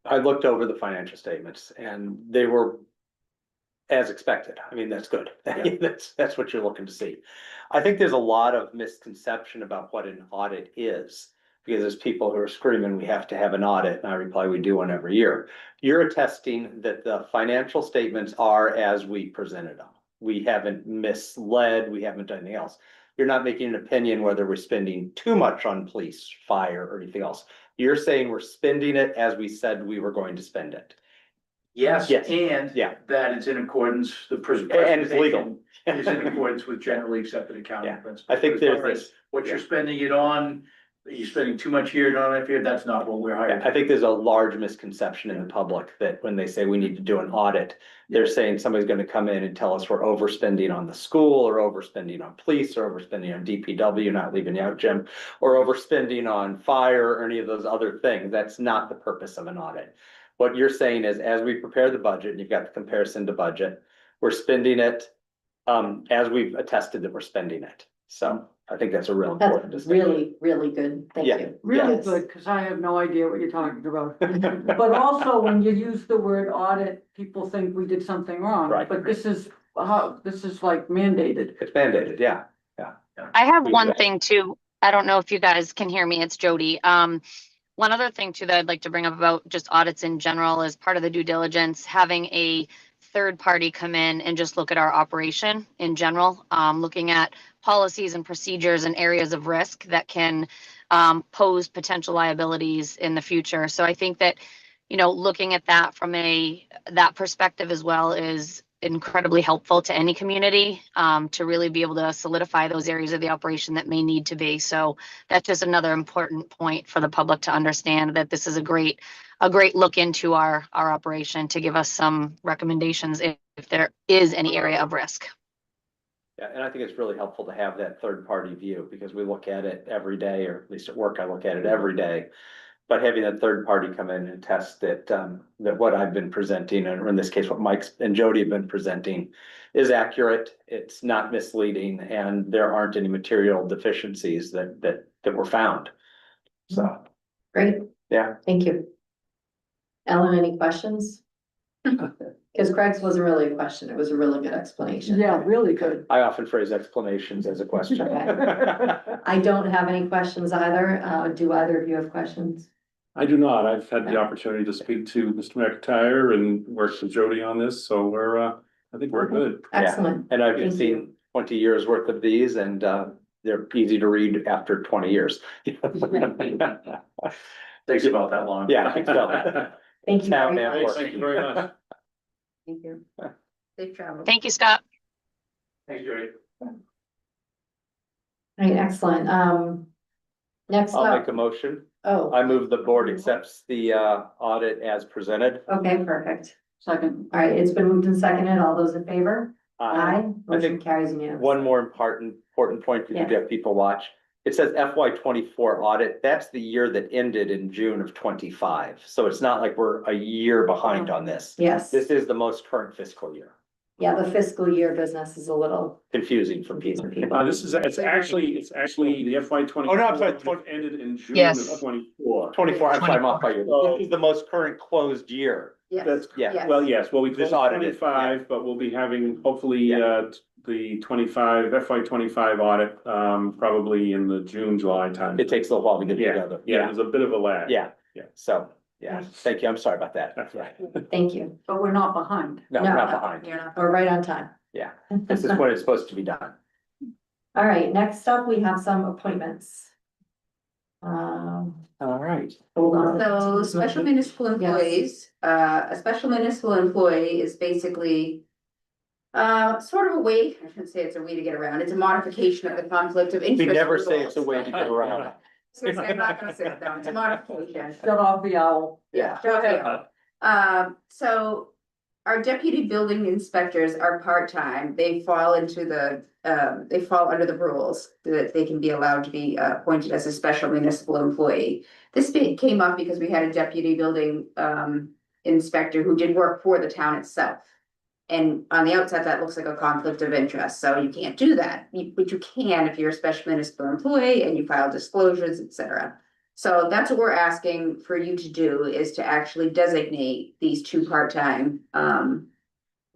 I looked over the financial statements and they were as expected. I mean, that's good. Yeah. That's what you're looking to see. I think there's a lot of misconception about what an audit is. Because there's people who are screaming, we have to have an audit, and I reply, we do one every year. You're attesting that the financial statements are as we presented them. We haven't misled, we haven't done anything else. You're not making an opinion whether we're spending too much on police, fire, or anything else. You're saying we're spending it as we said we were going to spend it. Yes, Yes. and Yeah. that it's in accordance, And it's legal. is in accordance with generally accepted accounting Yeah. principles. I think As far there's as this- what you're yeah. spending it on, you're spending too much here, not enough here, that's not what we're hired. I think there's a large misconception in the public that when they say we need to do an audit, they're saying somebody's gonna come in and tell us we're overspending on the school or overspending on police or overspending on DPW, not leaving you out, Jim, or overspending on fire or any of those other things. That's not the purpose of an audit. What you're saying is as we prepare the budget, and you've got the comparison to budget, we're spending it as we've attested that we're spending it. So I think that's a real important That's distinction. really, really good. Thank Yeah. you. Really Yes. good, because I have no idea what you're talking about. But also, when you use the word audit, people think we did something wrong. Right. But this is like mandated. It's mandated, yeah. I have We- one thing too. I don't know if you guys can hear me. It's Jody. One other thing too that I'd like to bring up about just audits in general is part of the due diligence, having a third party come in and just look at our operation in general, looking at policies and procedures and areas of risk that can pose potential liabilities in the future. So I think that, looking at that from that perspective as well is incredibly helpful to any community to really be able to solidify those areas of the operation that may need to be. So that's just another important point for the public to understand that this is a great look into our operation to give us some recommendations if there is any area of risk. Yeah, and I think it's really helpful to have that third party view because we look at it every day, or at least at work, I look at it every day. But having that third party come in and test that what I've been presenting, or in this case, what Mike and Jody have been presenting is accurate, it's not misleading, and there aren't any material deficiencies that were found. So, Great. yeah. Thank you. Ellen, any questions? Because Craig's wasn't really a question. It was a really good explanation. Yeah, really good. I often phrase explanations as a question. I don't have any questions either. Do either of you have questions? I do not. I've had the opportunity to speak to Mr. McIntyre and work with Jody on this, so I think we're good. Excellent. And I've Thank seen you. 20 years worth of these and they're easy to read after 20 years. Takes about that long. Yeah, I think so. Thank you Now, very man, much. Thank you very much. Thank you. Safe travel. Thank you, Scott. Thanks, Jody. All right, excellent. Next I'll make up, a motion. oh, I move the board accepts the audit as presented. okay, perfect. Second, All right, it's been moved and seconded. All those in favor? Aye. Motion think carries unanimously. One more important point, because you have people watch. It says FY 24 audit. That's the year that ended in June of 25. So it's not like we're a year behind on this. Yes, This is the most current fiscal year. yeah, the fiscal year business is a little Confusing for people. confusing people. It's actually the FY 20. Oh, no, I'm sorry, Ended in June Yes. of 24. 24, I'm sorry, I'm off by year. This is the most current closed year. Yes, That's, Yeah. well, yes, well, we This closed audited, 25, but we'll be having hopefully Yeah. The 25, FY 25 audit, probably in the June, July time. It takes a little while to get Yeah, together. yeah, there's a bit of a lag. Yeah, Yeah. so, yeah, thank you, I'm sorry about that. That's right. Thank you. but we're not behind. No, we're not behind, We're right on time. yeah, this is when it's supposed to be done. All right, next up, we have some appointments. All right. Hold on. So special municipal employees, a special municipal employee is basically sort of a way, I shouldn't say it's a way to get around, it's a modification of the conflict of interest. We never say it's a rules. way to get around. I'm not gonna say it though, it's a modification. Shut off the owl. Yeah. So our deputy building inspectors are part-time. They fall into the, they fall under the rules that they can be allowed to be appointed as a special municipal employee. Came up because we had a deputy building inspector who did work for the town itself. And on the outside, that looks like a conflict of interest, so you can't do that, but you can if you're a special municipal employee and you file disclosures, et cetera. So that's what we're asking for you to do, is to actually designate these two part-time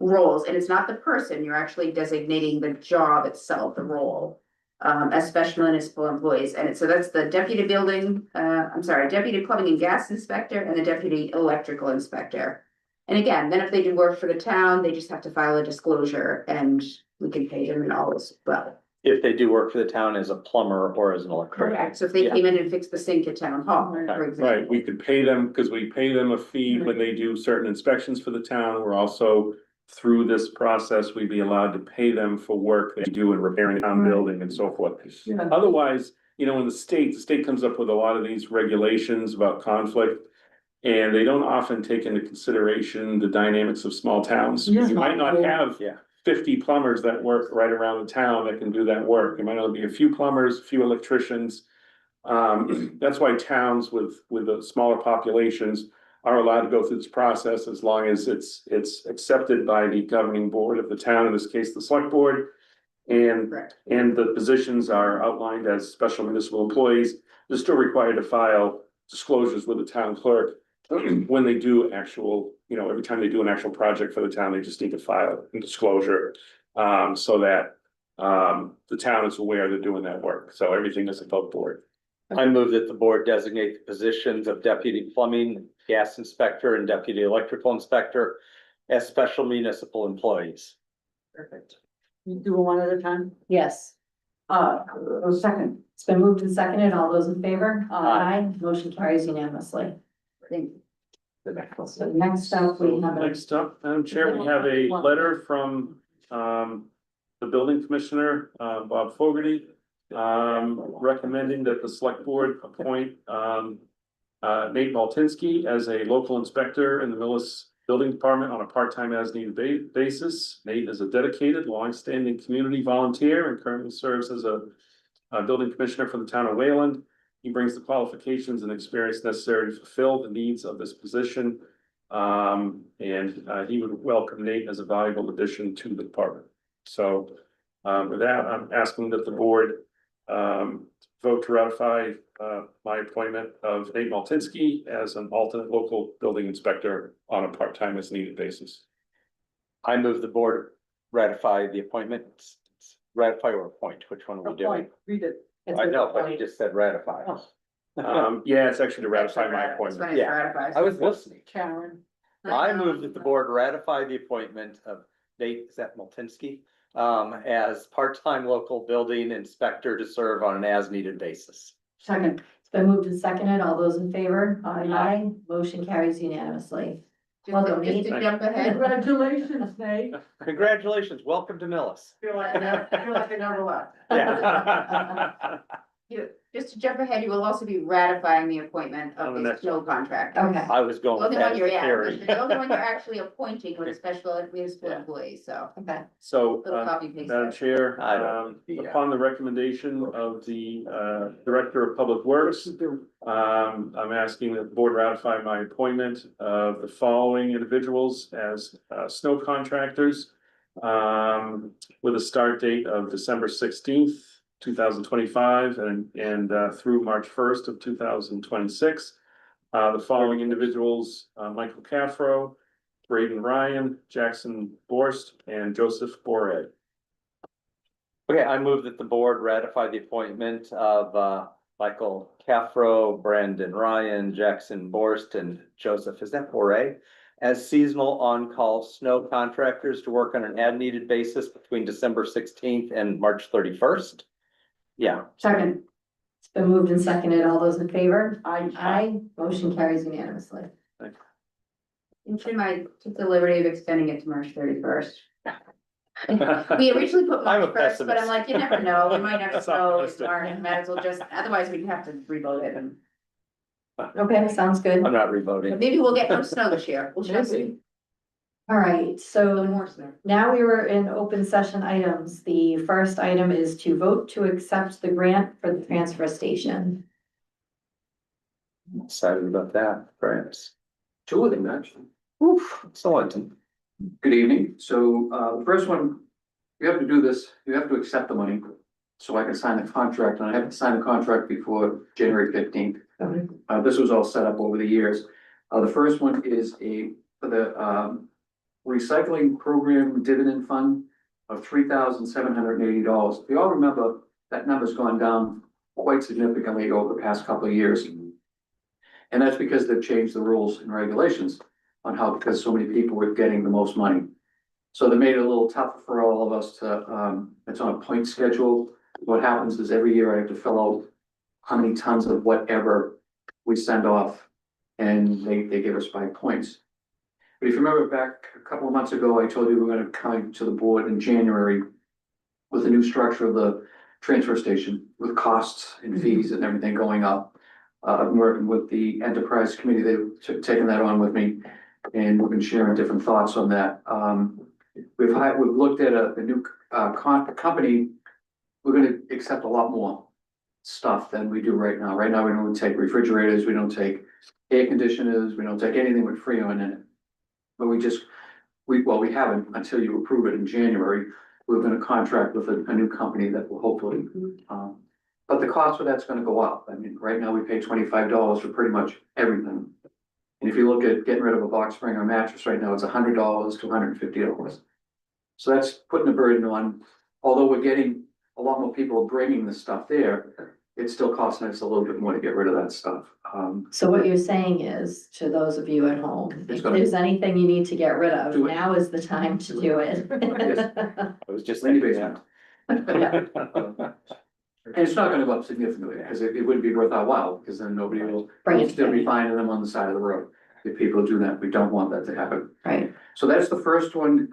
roles, and it's not the person, you're actually designating the job itself, the role. As special municipal employees, and so that's the deputy plumbing and gas inspector and the deputy electrical inspector. And again, then if they do work for the town, they just have to file a disclosure and we can pay them and all as well. If they do work for the town as a plumber or as an electrician. Correct, so if they Yeah. came in and fixed the sink at town hall, for example. Right, we could pay them, because we pay them a fee when they do certain inspections for the town. We're also, through this process, we'd be allowed to pay them for work they do in repairing the town building and so forth. Yeah. Otherwise, in the state comes up with a lot of these regulations about conflict. And they don't often take into consideration the dynamics of small towns. Yeah. You might not have Yeah. 50 plumbers that work right around the town that can do that work. There might only be a few plumbers, a few electricians. That's why towns with the smaller populations are allowed to go through this process as long as it's accepted by the governing board of the town, in this case, the select board. And Correct. the positions are outlined as special municipal employees. They're still required to file disclosures with the town clerk. When they do actual, every time they do an actual project for the town, they just need to file a disclosure. So that the town is aware they're doing that work. So everything is above board. I move that the board designate the positions of deputy plumbing, gas inspector and deputy electrical inspector as special municipal employees. Perfect. You do one at a time? Yes, A second. it's been moved and seconded. All those in favor? Aye. Motion carries unanimously. Thank you. So next up, we have. Next up, Madam Chair, we have a letter from the building commissioner, Bob Fogarty. Recommending that the select board appoint Nate Maltinsky as a local inspector in the Millis Building Department on a part-time as needed basis. Nate is a dedicated, long-standing community volunteer and currently serves as a building commissioner for the town of Wayland. He brings the qualifications and experience necessary to fulfill the needs of this position. And he would welcome Nate as a valuable addition to the department. So with that, I'm asking that the board vote to ratify my appointment of Nate Maltinsky as an alternate local building inspector on a part-time as needed basis. I move the board ratify the appointment. Ratify or appoint, which one are we doing? Appoint, read it. I know, but you just said ratify. Yeah, it's actually to ratify my It's appointment. when it's Yeah, ratified. I was listening. Karen. I move that the board ratify the appointment of Nate, is that Maltinsky? As part-time local building inspector to serve on an as-needed basis. Second. It's been moved and seconded. All those in favor? Aye. Motion carries unanimously. Just to jump ahead. Congratulations, Nate. Congratulations, welcome to Millis. Feel like I never left. Yeah. Just to jump ahead, you will also be ratifying the appointment On of the the next snow contract. Okay. I was going with The that only one as you're, a theory. the only one you're actually appointing with a special municipal Yeah. employee, so, okay. So, Little copy paste Madam there. Chair, I don't- yeah. upon the recommendation of the Director of Public Works, I'm asking that the board ratify my appointment of the following individuals as snow contractors with a start date of December 16th, 2025 and through March 1st of 2026. The following individuals, Michael Caffro, Braden Ryan, Jackson Borst, and Joseph Borre. Okay, I move that the board ratify the appointment of Michael Caffro, Brandon Ryan, Jackson Borst, and Joseph, is that Borre? As seasonal on-call snow contractors to work on an as-needed basis between December 16th and March 31st. Yeah, Second. It's been moved and seconded. All those in favor? I, Motion carries unanimously. And Jim, I took the liberty of extending it to March 31st. We originally put I'm a March first, but I'm pessimist. like, you never know, we might have That's snow, optimistic. or might as well just, otherwise we'd have to revote it and. Okay, sounds good. I'm not revoting. Maybe we'll get no snow this year, we'll just see. All right, so More snow. now we were in open session items. The first item is to vote to accept the grant for the transfer station. Excited about that, perhaps. Two of them, actually. Oof, excellent. Good evening. So, the first one, you have to do this, you have to accept the money. So I can sign the contract, and I have to sign the contract before January 15th. Okay. This was all set up over the years. The first one is for the, recycling program dividend fund of $3,780. If you all remember, that number's gone down quite significantly over the past couple of years. And that's because they've changed the rules and regulations on how, because so many people were getting the most money. So they made it a little tougher for all of us to, it's on a point schedule. What happens is every year I have to fill out how many tons of whatever we send off, and they give us by points. But if you remember back a couple of months ago, I told you we're gonna come to the board in January with a new structure of the transfer station, with costs and fees and everything going up. I'm working with the enterprise committee, they've taken that on with me, and we've been sharing different thoughts on that. We've looked at a new company. We're gonna accept a lot more stuff than we do right now. Right now, we don't take refrigerators, we don't take air conditioners, we don't take anything with Freon in it. But we haven't until you approve it in January. We're gonna contract with a new company that will hopefully, but the cost for that's gonna go up. I mean, right now we pay $25 for pretty much everything. And if you look at getting rid of a box spring or mattress right now, it's $100 to $150. So that's putting a burden on, although we're getting a lot more people bringing the stuff there, it's still costing us a little bit more to get rid of that stuff. So what you're saying is, to those of you at home, It's if gonna- there's anything you need to get rid of, Do it. now is the time to do it. I was just Rainy thinking that. basement. And it's not gonna go up significantly, because it wouldn't be worth our while, because then nobody will Bring it still be back. finding them on the side of the road. If people do that, we don't want that to happen. Right, So that's the first one,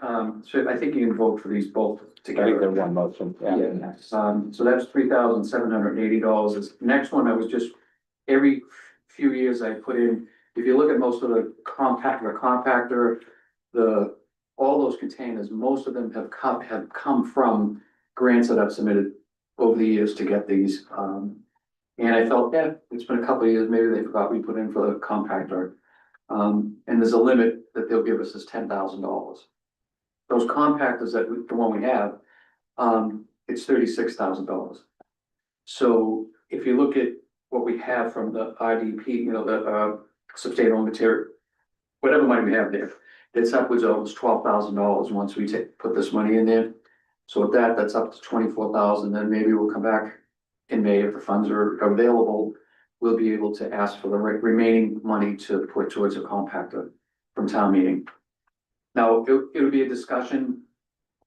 so I think you can vote for these both I think together. they're one motion, yeah. Yeah, so that's $3,780. This next one, I was just, every few years I put in, if you look at most of the compactor, all those containers, most of them have come from grants that I've submitted over the years to get these. And I felt, yeah, it's been a couple of years, maybe they forgot we put in for the compactor. And there's a limit that they'll give us is $10,000. Those compactors the one we have, it's $36,000. So if you look at what we have from the IDP, the sustainable material, whatever money we have there, it's upwards of almost $12,000 once we put this money in there. So with that, that's up to 24,000, then maybe we'll come back in May if the funds are available. We'll be able to ask for the remaining money to put towards a compactor from town meeting. Now, it'll be a discussion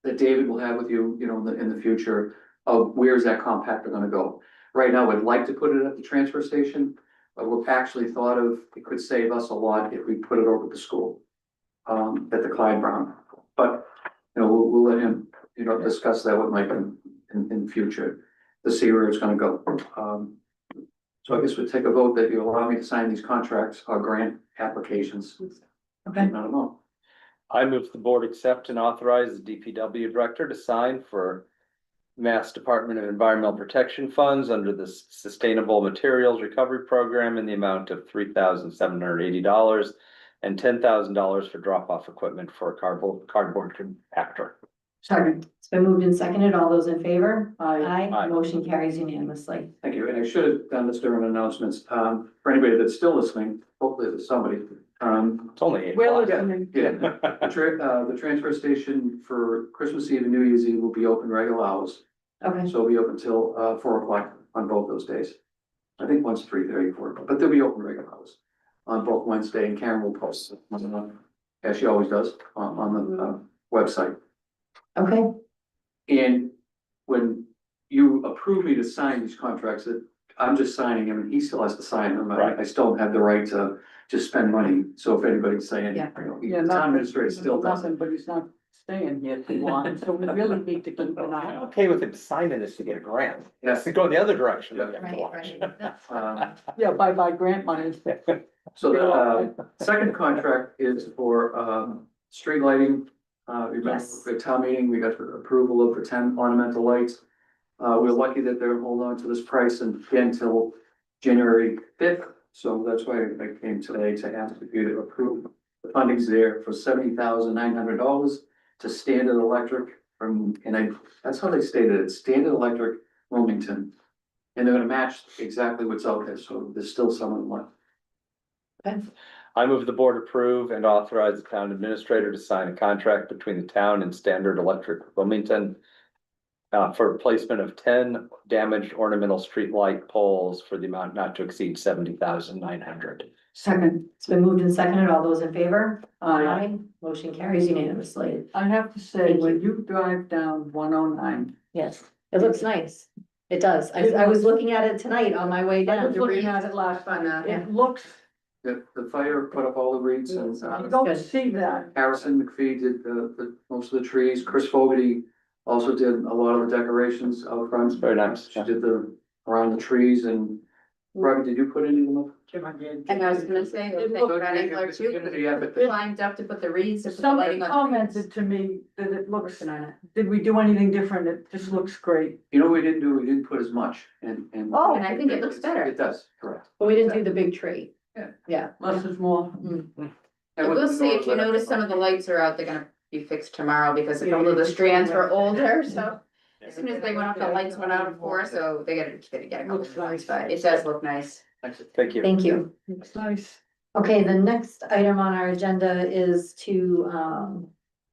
that David will have with you, in the future of where's that compactor gonna go. Right now, we'd like to put it at the transfer station, but we've actually thought of, it could save us a lot if we put it over at the school, at the Clyde Brown. But, we'll let him, discuss that with Mike in the future to see where it's gonna go. So I guess we'll take a vote that you allow me to sign these contracts or grant applications. okay. I don't know. I move the board accept and authorize the DPW director to sign for Mass Department of Environmental Protection funds under the Sustainable Materials Recovery Program in the amount of $3,780 and $10,000 for drop-off equipment for a cardboard compactor. Second. It's been moved and seconded. All those in favor? I, Aye. Motion carries unanimously. Thank you, and I should have done this during announcements, for anybody that's still listening, hopefully there's somebody, It's only 8 we're o'clock. listening. yeah. The transfer station for Christmas Eve and New Year's Eve will be open regular hours, Okay, so it'll be open till 4 o'clock on both those days. I think one's 3:30, 4, but they'll be open regular hours on both Wednesday, and Karen will post it, as she always does, on the website. okay, And when you approve me to sign these contracts, I'm just signing him, and he still has to sign them, I still have the right to just spend money, so if anybody's saying, Yeah. Yeah, the town administrator still does it. nothing, but he's not staying here too long, so we really need to keep an eye I'm out. okay with him signing this to get a grant. Yes. To go in the other direction. then we have to Right, watch. right. Yeah, bye grant money. So the second contract is for street lighting. Remember Yes. the town meeting, we got the approval of the 10 ornamental lights. We're lucky that they're holding on to this price and again till January 5th. So that's why I came today to ask if you to approve. The funding's there for $70,900 to Standard Electric that's how they stated it, Standard Electric Wilmington. And they're gonna match exactly what's out there, so there's still some left. I move the board approve and authorize the town administrator to sign a contract between the town and Standard Electric Wilmington for replacement of 10 damaged ornamental street light poles for the amount not to exceed $70,900. Second, It's been moved and seconded. All those in favor? I Motion carries unanimously. have to say, when you drive down 109, Yes, it looks nice. It does. I was looking at it tonight on my way I down. was to looking read. at it last Fun, night, yeah. it looks, The fire put up all the wreaths and you don't see that. Harrison McPhee did most of the trees. Chris Fogarty also did a lot of the decorations out front. Very nice. She did around the trees and Robbie, did you put any of them up? And I was gonna say, It the looked- Brad too, Yeah, but climbed up to put the wreaths, to put the Somebody lighting on. commented to me that it looks, Working on it. did we do anything different? It just looks great. you know, what we didn't put as much and. Oh. And I think it looks better. It does, correct. But we didn't do the big tree. Yeah. Yeah. Less is more. I will say, if you notice, some of the lights are out, they're gonna be fixed tomorrow because a couple of the strands were older, so. As soon as they went off, the lights went out of course, so they gotta get a couple of lights, but it does look nice. Thank you. Thank you. Looks nice. Okay, the next item on our agenda is to,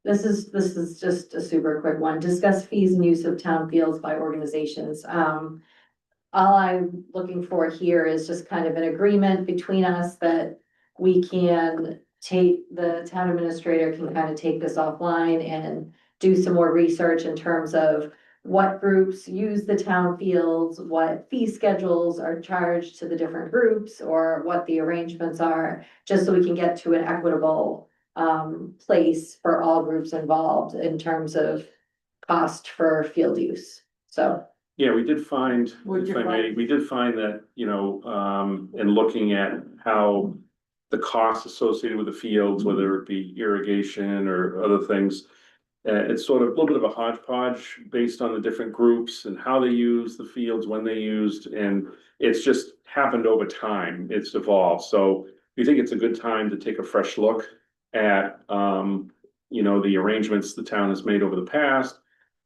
this is just a super quick one, discuss fees and use of town fields by organizations. All I'm looking for here is just kind of an agreement between us that we can the town administrator can kind of take this offline and do some more research in terms of what groups use the town fields, what fee schedules are charged to the different groups, or what the arrangements are, just so we can get to an equitable place for all groups involved in terms of cost for field use. So, Yeah, we did find, What'd you if I may, find? we did find that, in looking at how the costs associated with the fields, whether it be irrigation or other things, it's sort of a little bit of a hodgepodge based on the different groups and how they use the fields, when they used, and it's just happened over time. It's evolved. So we think it's a good time to take a fresh look at, the arrangements the town has made over the past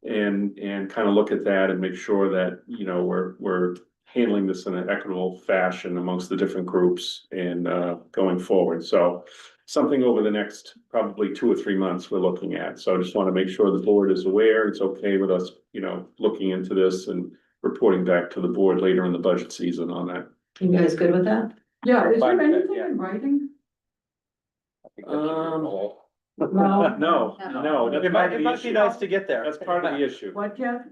and kind of look at that and make sure that, we're handling this in an equitable fashion amongst the different groups and, going forward. So something over the next probably 2 or 3 months we're looking at. So I just want to make sure the board is aware. It's okay with us, looking into this and reporting back to the board later in the budget season on that. you guys good with that? Yeah, is Fine there with that, anything yeah. in writing? I think that should be all. No. It might be nice to get there. That's part of the issue. What, Jeff?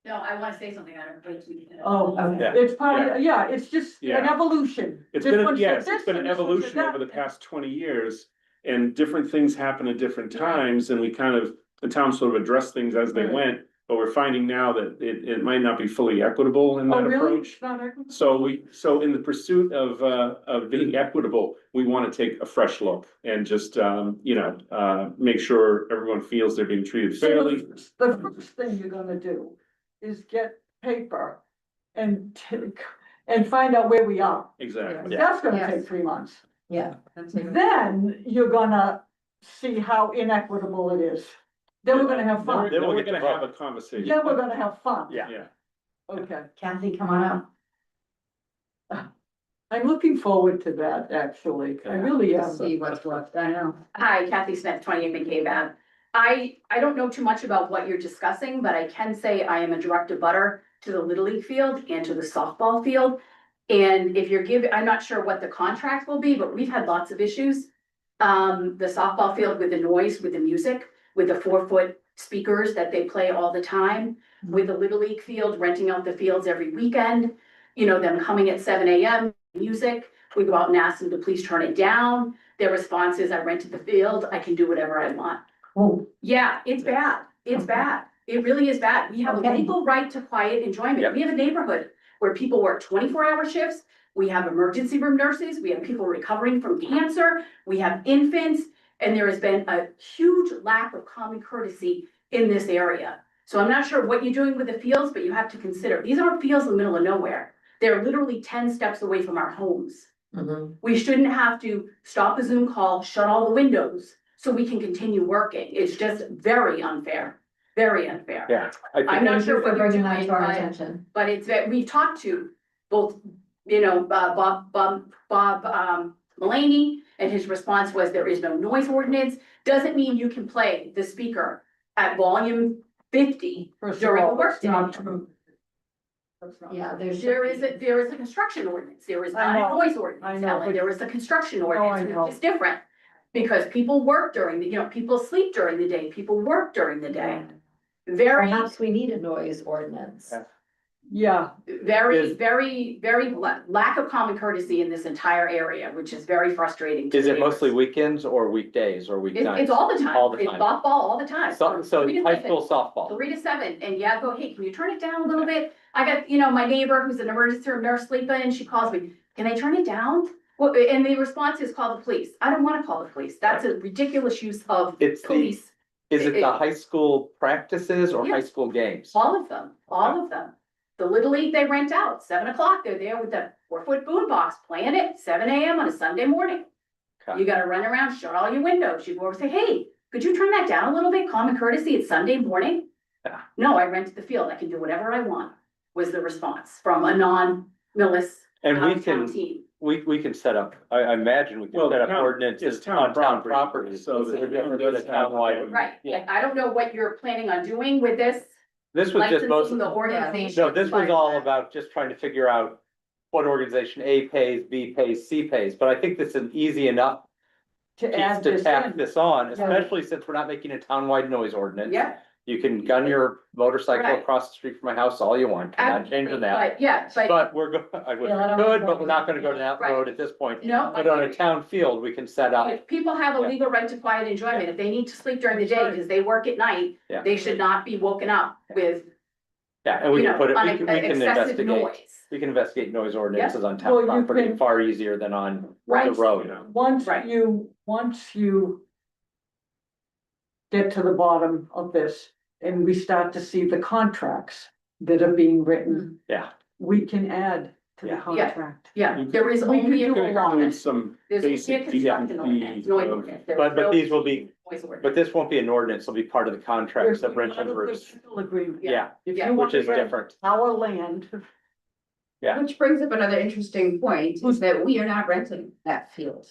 No, I wanna say something, I don't think we can. Oh, Yeah. it's probably, yeah, it's just an Yeah. evolution. It's This been, one said yes, this it's been an and this one said evolution over the that. past 20 years. And different things happen at different times and we the town sort of addressed things as they Right. went. But we're finding now that it might not be fully equitable in Oh, that really? approach. It's not equitable? So in the pursuit of being equitable, we want to take a fresh look and just, make sure everyone feels they're being treated So fairly. the first thing you're gonna do is get paper and find out where we are. Exactly. That's gonna Yes. take 3 months. Yeah. Then you're gonna see how inequitable it is. Then we're gonna have fun. Then we're get to gonna have vote. a conversation. Then we're gonna have fun. Yeah. Yeah. Okay. Kathy, come on up. I'm looking forward to that, actually. I really am. See what's left, I know. Hi, Kathy Smith, 28 McKay Ave. I don't know too much about what you're discussing, but I can say I am a direct abutter to the Little League field and to the softball field. And if you're I'm not sure what the contract will be, but we've had lots of issues. The softball field with the noise, with the music, with the 4-foot speakers that they play all the time, with the Little League field, renting out the fields every weekend. you know, them coming at 7 AM, music, we go out and ask them to please turn it down. Their response is, I rented the field, I can do whatever I want. Oh, Yeah, it's bad, it's bad, it really is bad, we have a Okay. legal right to quiet enjoyment, Yep. we have a neighborhood where people work 24-hour shifts. We have emergency room nurses, we have people recovering from cancer, we have infants, and there has been a huge lack of common courtesy in this area. So I'm not sure what you're doing with the fields, but you have to consider, these aren't fields in the middle of nowhere. They're literally 10 steps away from our homes. We shouldn't have to stop a Zoom call, shut all the windows, so we can continue working. It's just very unfair, very unfair. Yeah. I'm not Thank sure you for what you're bringing that doing, to our but, attention. but it's, we've talked to both, you know, Bob Mulaney, and his response was there is no noise ordinance. Doesn't mean you can play the speaker at volume 50 first of during the all, it's workday. not true. That's not Yeah, true. there's. There is a construction ordinance, there is I not a know, noise I ordinance, know, Ellen, but- there is a construction I ordinance, know. which is different. Because people work during the, you know, people sleep during the day, people work during the day. Very, Perhaps we need a noise ordinance. Yeah, very lack of common courtesy in this entire area, which is very frustrating to Is it neighbors. mostly weekends or weekdays or weeknights? It's all the time. All the It's time. softball all the time. So, Three to high seven. school softball. 3 to 7, and yeah, go, hey, can you turn it down a little bit? I got, you know, my neighbor who's an emergency room nurse sleeping, and she calls me, can they turn it down? Well, and the response is call the police. I don't wanna call the police. That's a ridiculous use of It's the, police. is it the it- high school practices or high Yes. school games? All of them, all of them. The Little League, they rent out, 7 o'clock, they're there with the 4-foot boom box playing it, 7 AM on a Sunday morning. Okay. You gotta run around, shut all your windows, you go over and say, hey, could you turn that down a little bit, common courtesy, it's Sunday morning? Yeah. No, I rented the field, I can do whatever I want, was the response from a non-Millis And we out-of-town can, team. we can set up, I imagine we can Well, set up town- ordinances it's town on town property, property, so so that they're different it than does have- townwide. Right, Yeah. like, I don't know what you're planning on doing with this, This was just licensing most, the organization. no, this was all about just trying to figure out what organization A pays, B pays, C pays, but I think this is easy enough to piece add to this tack in. this on, Yeah. especially since we're not making a townwide noise ordinance. Yeah. You can gun your motorcycle Right. across the street from my house all you want, I'm not changing that. But, yeah, but, But we're I wish Yeah, I we don't- could, but we're not gonna go down that Right. road at this point. no. But on a town field, we can set up, If people have a Yeah. legal right to quiet enjoyment, if they need to sleep during the day because they work at night, Yeah. they should not be woken up with, yeah, and we you can know, put it, we can excessive investigate. noise. We can investigate noise ordinances on Well, town you property can- far easier than on the Right. road. Once Right. once you get to the bottom of this and we start to see the contracts that are being written, Yeah, we can add to the Yeah. contract. Yeah, there is We only could a do a lot. requirement. Some There's basic a construction ordinance, noise DMV. ordinance. There's But no these will be- noise ordinance. but this won't be an ordinance, it'll be part of the contracts that There's rental another groups, rental agreement. yeah, If Yeah. you want which is to rent different. our land, Yeah. Which brings up another interesting point, is that we are not renting that field.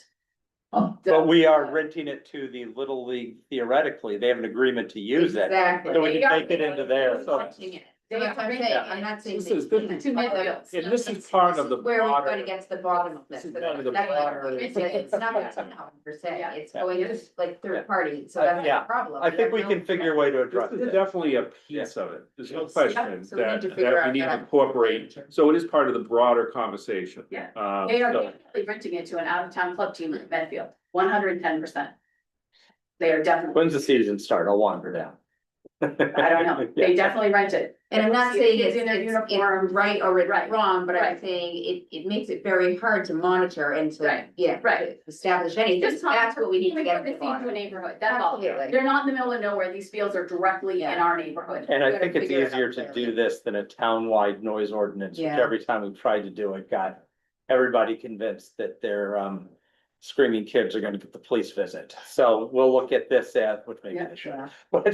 But we are renting it to the Little League theoretically, they have an agreement to use it. Exactly. So we can take it into there, so. Renting it. So that's what I'm saying, I'm not saying. This is they good. can't, Two but Midfields. And this is part of the Where we're broader. gonna get to the bottom of this. This is kind of the That's what I'm broader- saying. It's not a town per se, Yeah. it's going to like Yeah. third party, so that's Yeah. the problem. I think we can figure a way to address This is it. definitely a piece of it, there's no Yes. question So we need that, to figure that we out need to that. incorporate, so it is part of the broader conversation. Yeah. Um, They are so- definitely renting it to an out-of-town club team in Medfield, 110%. They are definitely, When's the season start? I'll wander down. I don't know, they definitely rent it. And I'm not See the saying kids it's, in their it's uniform. right or Right. it's wrong, but I'm Right. saying it makes it very hard to monitor and to, Right. yeah. Right. to Establish anything, Just that's what we need to get at the Courtesy to a bottom. neighborhood, that's all. Absolutely. They're not in the middle of nowhere, these fields are directly in Yeah. our neighborhood. And We I gotta think it's figure it easier out to clearly. do this than a townwide noise ordinance, which Yeah. every time we've tried to do it, got everybody convinced that their screaming kids are gonna get the police visit. So we'll look at this as, which maybe they should, but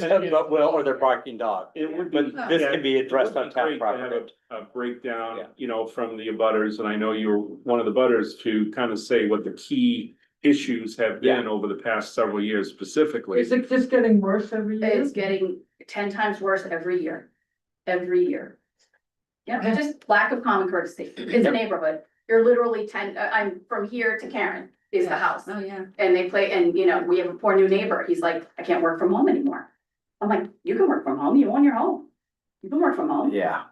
will, or their barking dog. It would be. But this can be addressed on It would be town great to have property. A breakdown, Yeah. you know, from the abutters, and I know you're one of the butters to kind of say what the key issues have been over the past several years specifically. is it just getting worse every year? It's getting 10 times worse every year, every year. Yeah, just lack of common courtesy. It's a neighborhood. You're literally 10, I'm from here to Karen is the house. Oh, yeah. And they play, and you know, we have a poor new neighbor. He's like, I can't work from home anymore. I'm like, you can work from home. You own your home. You can work from home. Yeah,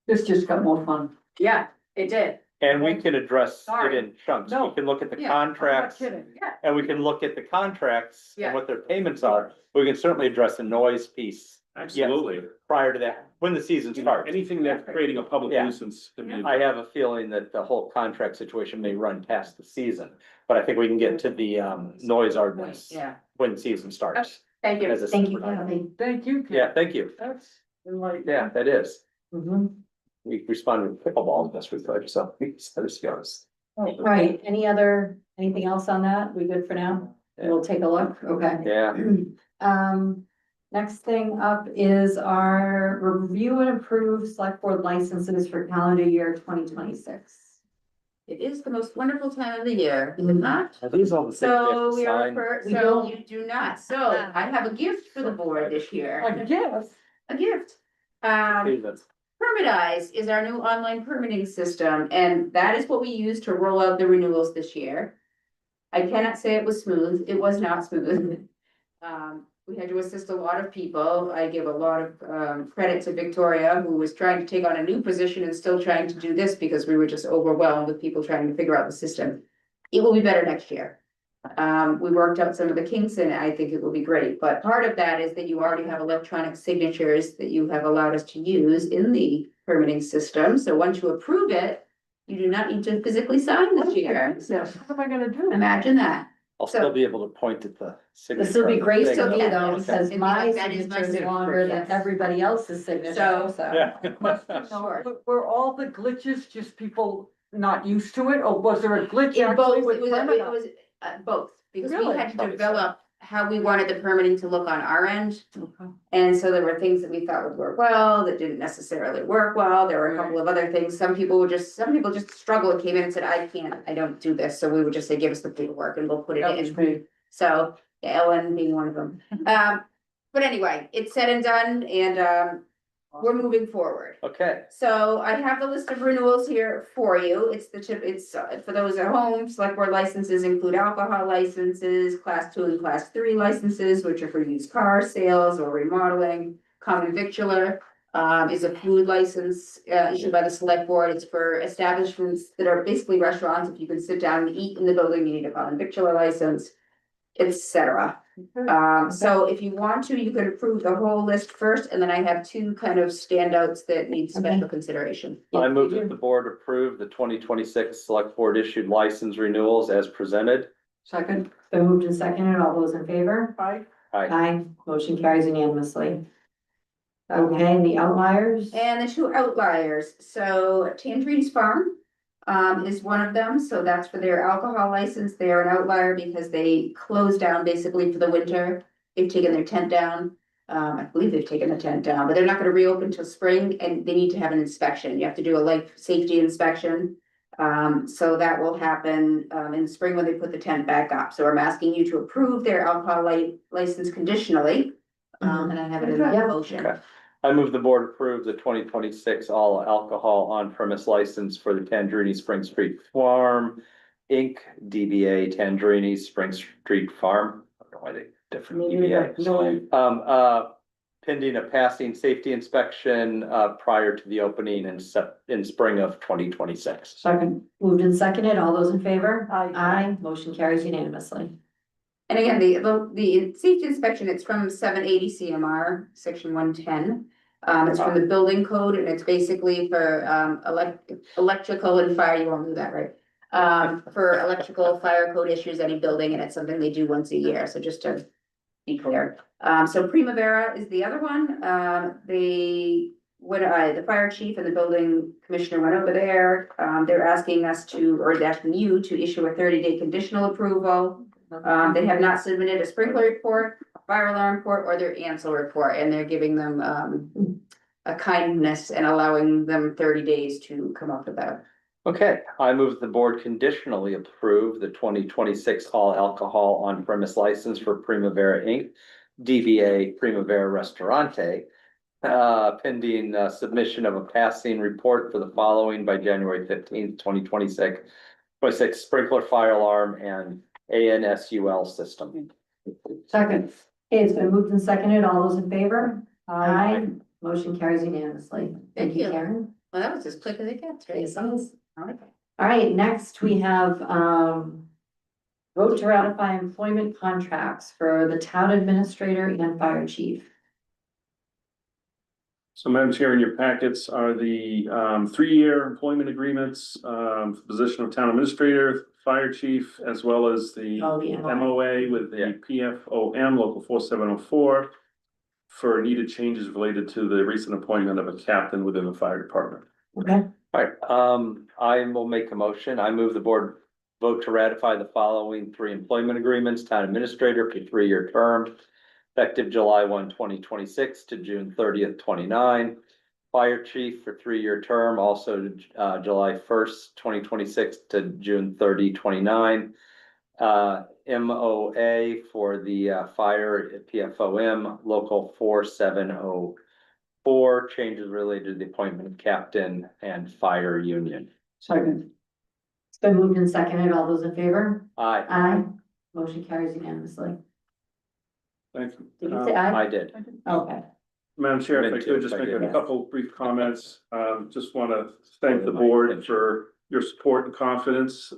This just got more fun. Yeah, It did. And we can address it Sorry. in chunks. We No. can look at the Yeah, I'm not contracts. kidding. Yeah. And we can look at the contracts Yeah. and what their payments are. We can certainly address the noise piece Absolutely. prior to that, when the season starts. Anything that's creating a public Yeah. nuisance. I mean, I have a feeling that the whole contract situation may run past the season, but I think we can get to the noise ordinance Yeah. when the season starts. Thank you. As a Thank you, separate item. Kathy. Thank you. Kim. Yeah, thank you. That's enlightening. Yeah, that is. Mhm. We responded with pickleball best we could, so this goes. Right, anything else on that? We good for now? We'll take a look, okay. Yeah, Next thing up is our review and approve select board licenses for calendar year 2026. It is the most wonderful time of the year, is it not? are these all the things we have So to we are, sign? We so don't. you do not, so I have a gift for the board this year, I guess. a gift. Permitize is our new online permitting system, and that is what we use to roll out the renewals this year. I cannot say it was smooth, it was not smooth. We had to assist a lot of people. I give a lot of credit to Victoria, who was trying to take on a new position and still trying to do this because we were just overwhelmed with people trying to figure out the system. It will be better next year. We worked out some of the kinks and I think it will be great, but part of that is that you already have electronic signatures that you have allowed us to use in the permitting system. So once you approve it, you do not need to physically sign this year. So Yes, what am I gonna do? imagine that. I'll still be able to point at the signature. This will be great thing. to me though, Okay. because Okay. my That is my signature is signature, longer than yes. everybody else's signature, So- so. Yeah. Question, Sure. were all the glitches just people not used to it, or was there a glitch In actually both, with it was, Permit? both, because we Really? had to Probably so. develop how we wanted the permitting to look on our end. And so there were things that we thought would work well, that didn't necessarily work well, there were a couple of other things, some people just struggled, came in and said, I don't do this, so we would just say, give us the paperwork and we'll put it That was in. me. So, yeah, Ellen being one of them. But anyway, it's said and done, and we're moving forward. Okay, So I have the list of renewals here for you. It's for those at home, select board licenses include alcohol licenses, class 2 and class 3 licenses, which are for used car sales or remodeling. Common victular is a food license issued by the select board. It's for establishments that are basically restaurants. If you can sit down and eat in the building, you need a common victular license, etc. So if you want to, you could approve the whole list first, and then I have two kind of standouts that need special consideration. I move that the board approve the 2026 select board issued license renewals as presented. Second, Been moved and seconded, all those in favor? I, Aye, motion carries unanimously. Okay, the outliers? And the two outliers, so Tangerines Farm is one of them, so that's for their alcohol license. They are an outlier because they closed down basically for the winter. They've taken their tent down. I believe they've taken the tent down, but they're not gonna reopen till spring and they need to have an inspection. You have to do a life safety inspection. So that will happen in the spring when they put the tent back up. So I'm asking you to approve their alcohol license conditionally. And I have it in the motion. Okay. I move the board approve the 2026 all alcohol on premise license for the Tangerini Spring Street Farm, Inc., DBA Tangerini Spring Street Farm. I don't know why they different DBA. Pending a passing safety inspection, prior to the opening in spring of 2026. second, Moved and seconded, all those in favor? Aye. Aye, motion carries unanimously. And again, the safety inspection, it's from 780 CMR, section 110. It's from the building code and it's basically for electrical and fire, you won't do that, right? For electrical fire code issues, any building, and it's something they do once a year, so just to be clear. So Primavera is the other one. The fire chief and the building commissioner went over there. They're asking us to, or asking you to issue a 30-day conditional approval. They have not submitted a sprinkler report, fire alarm report, or their ANSEL report, and they're giving them a kindness and allowing them 30 days to come up with that. Okay, I move the board conditionally approve the 2026 all alcohol on premise license for Primavera Inc., DBA Primavera Restaurante. Pending submission of a passing report for the following by January 15th, 2026. 26 sprinkler fire alarm and ANSUL system. second. Okay, it's been moved and seconded, all those in favor? Aye. Motion carries unanimously. Thank you, Karen. Well, that was as quick as it gets, right? Yes, it is. All right, next we have, vote to ratify employment contracts for the town administrator and fire chief. So Madam Chair, in your packets are the 3-year employment agreements, for the position of town administrator, fire chief, as well as the Oh, the MOA. MOA with the PFOM local 4704 for needed changes related to the recent appointment of a captain within the fire department. Okay, Alright, I will make a motion. I move the board vote to ratify the following 3 employment agreements. Town administrator for 3-year term, effective July 1, 2026 to June 30th, 29. Fire chief for 3-year term, also July 1st, 2026 to June 30, 29. MOA for the fire at PFOM local 4704, changes related to the appointment of captain and fire union. Second. it's been moved and seconded. All those in favor? Aye, Aye. Motion carries unanimously. Thank you. Did you say aye? I did. Okay. Madam Chair, if I could just make a couple brief comments, just want to thank the board for your support and confidence,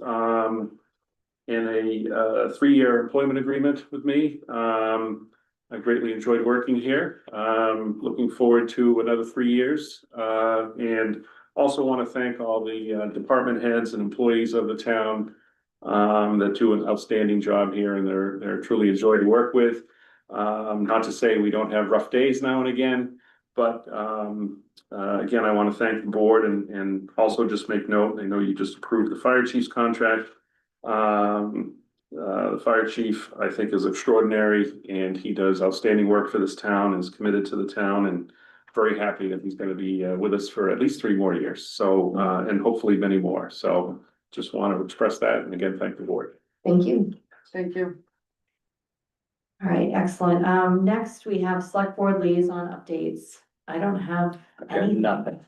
in a 3-year employment agreement with me. I greatly enjoyed working here. Looking forward to another 3 years. And also want to thank all the department heads and employees of the town that do an outstanding job here, and they're truly a joy to work with. Not to say we don't have rough days now and again, but again, I want to thank the board and also just make note, I know you just approved the fire chief's contract. The fire chief, I think, is extraordinary, and he does outstanding work for this town and is committed to the town, and very happy that he's going to be with us for at least 3 more years. So, and hopefully many more. So just want to express that, and again, thank the board. Thank you. Thank you. All right, excellent. Next we have select board liaison updates. I don't have anything. Nothing.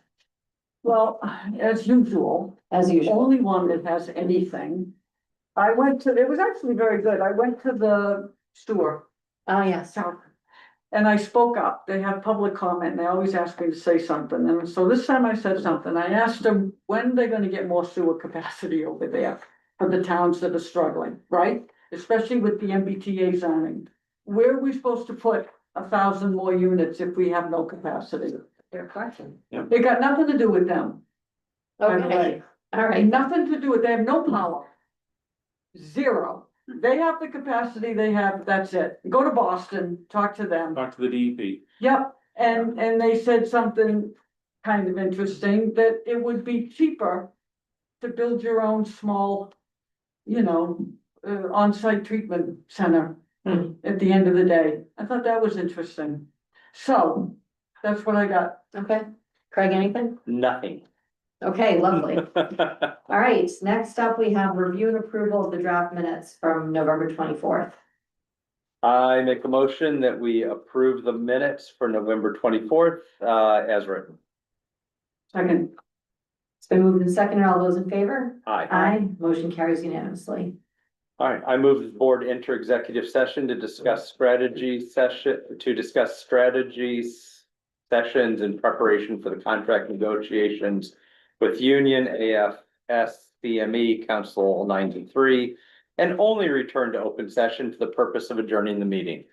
Well, as usual, As usual. only one that has anything. I went to, it was actually very good. I went to the store. Oh, yes. And I spoke up. They have public comment and they always ask me to say something. And so this time I said something. I asked them when they're gonna get more sewer capacity over there for the towns that are struggling, right? Especially with the MBTA zoning. Where are we supposed to put 1,000 more units if we have no capacity? Fair question. It got nothing to do with them. By the Okay, way. all right. Nothing to do with, they have no power. Zero. They have the capacity they have, that's it. Go to Boston, talk to them. Talk to the DEP. Yep, and they said something kind of interesting, that it would be cheaper to build your own small, you know, on-site treatment center at the end of the day. I thought that was interesting. So, that's what I got. Okay. Craig, anything? Nothing. Okay, lovely. All right, next up, we have review and approval of the draft minutes from November 24th. I make a motion that we approve the minutes for November 24th, as written. Second. It's been moved and seconded. All those in favor? Aye. Aye. Motion carries unanimously. All right, I move the board enter executive session to discuss strategies sessions in preparation for the contract negotiations with Union AFS CME Council 93, and only return to open session for the purpose of adjourning the meeting.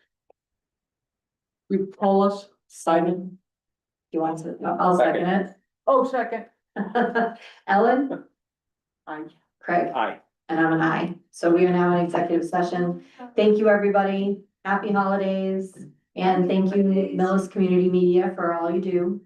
You poll us? Simon? You want to? I'll second Oh, second. it. Ellen? Aye. Craig? Aye. And I'm an aye. So we are now in executive session. Thank you, everybody. Happy holidays. And thank you, Millis Community Media, for all you do.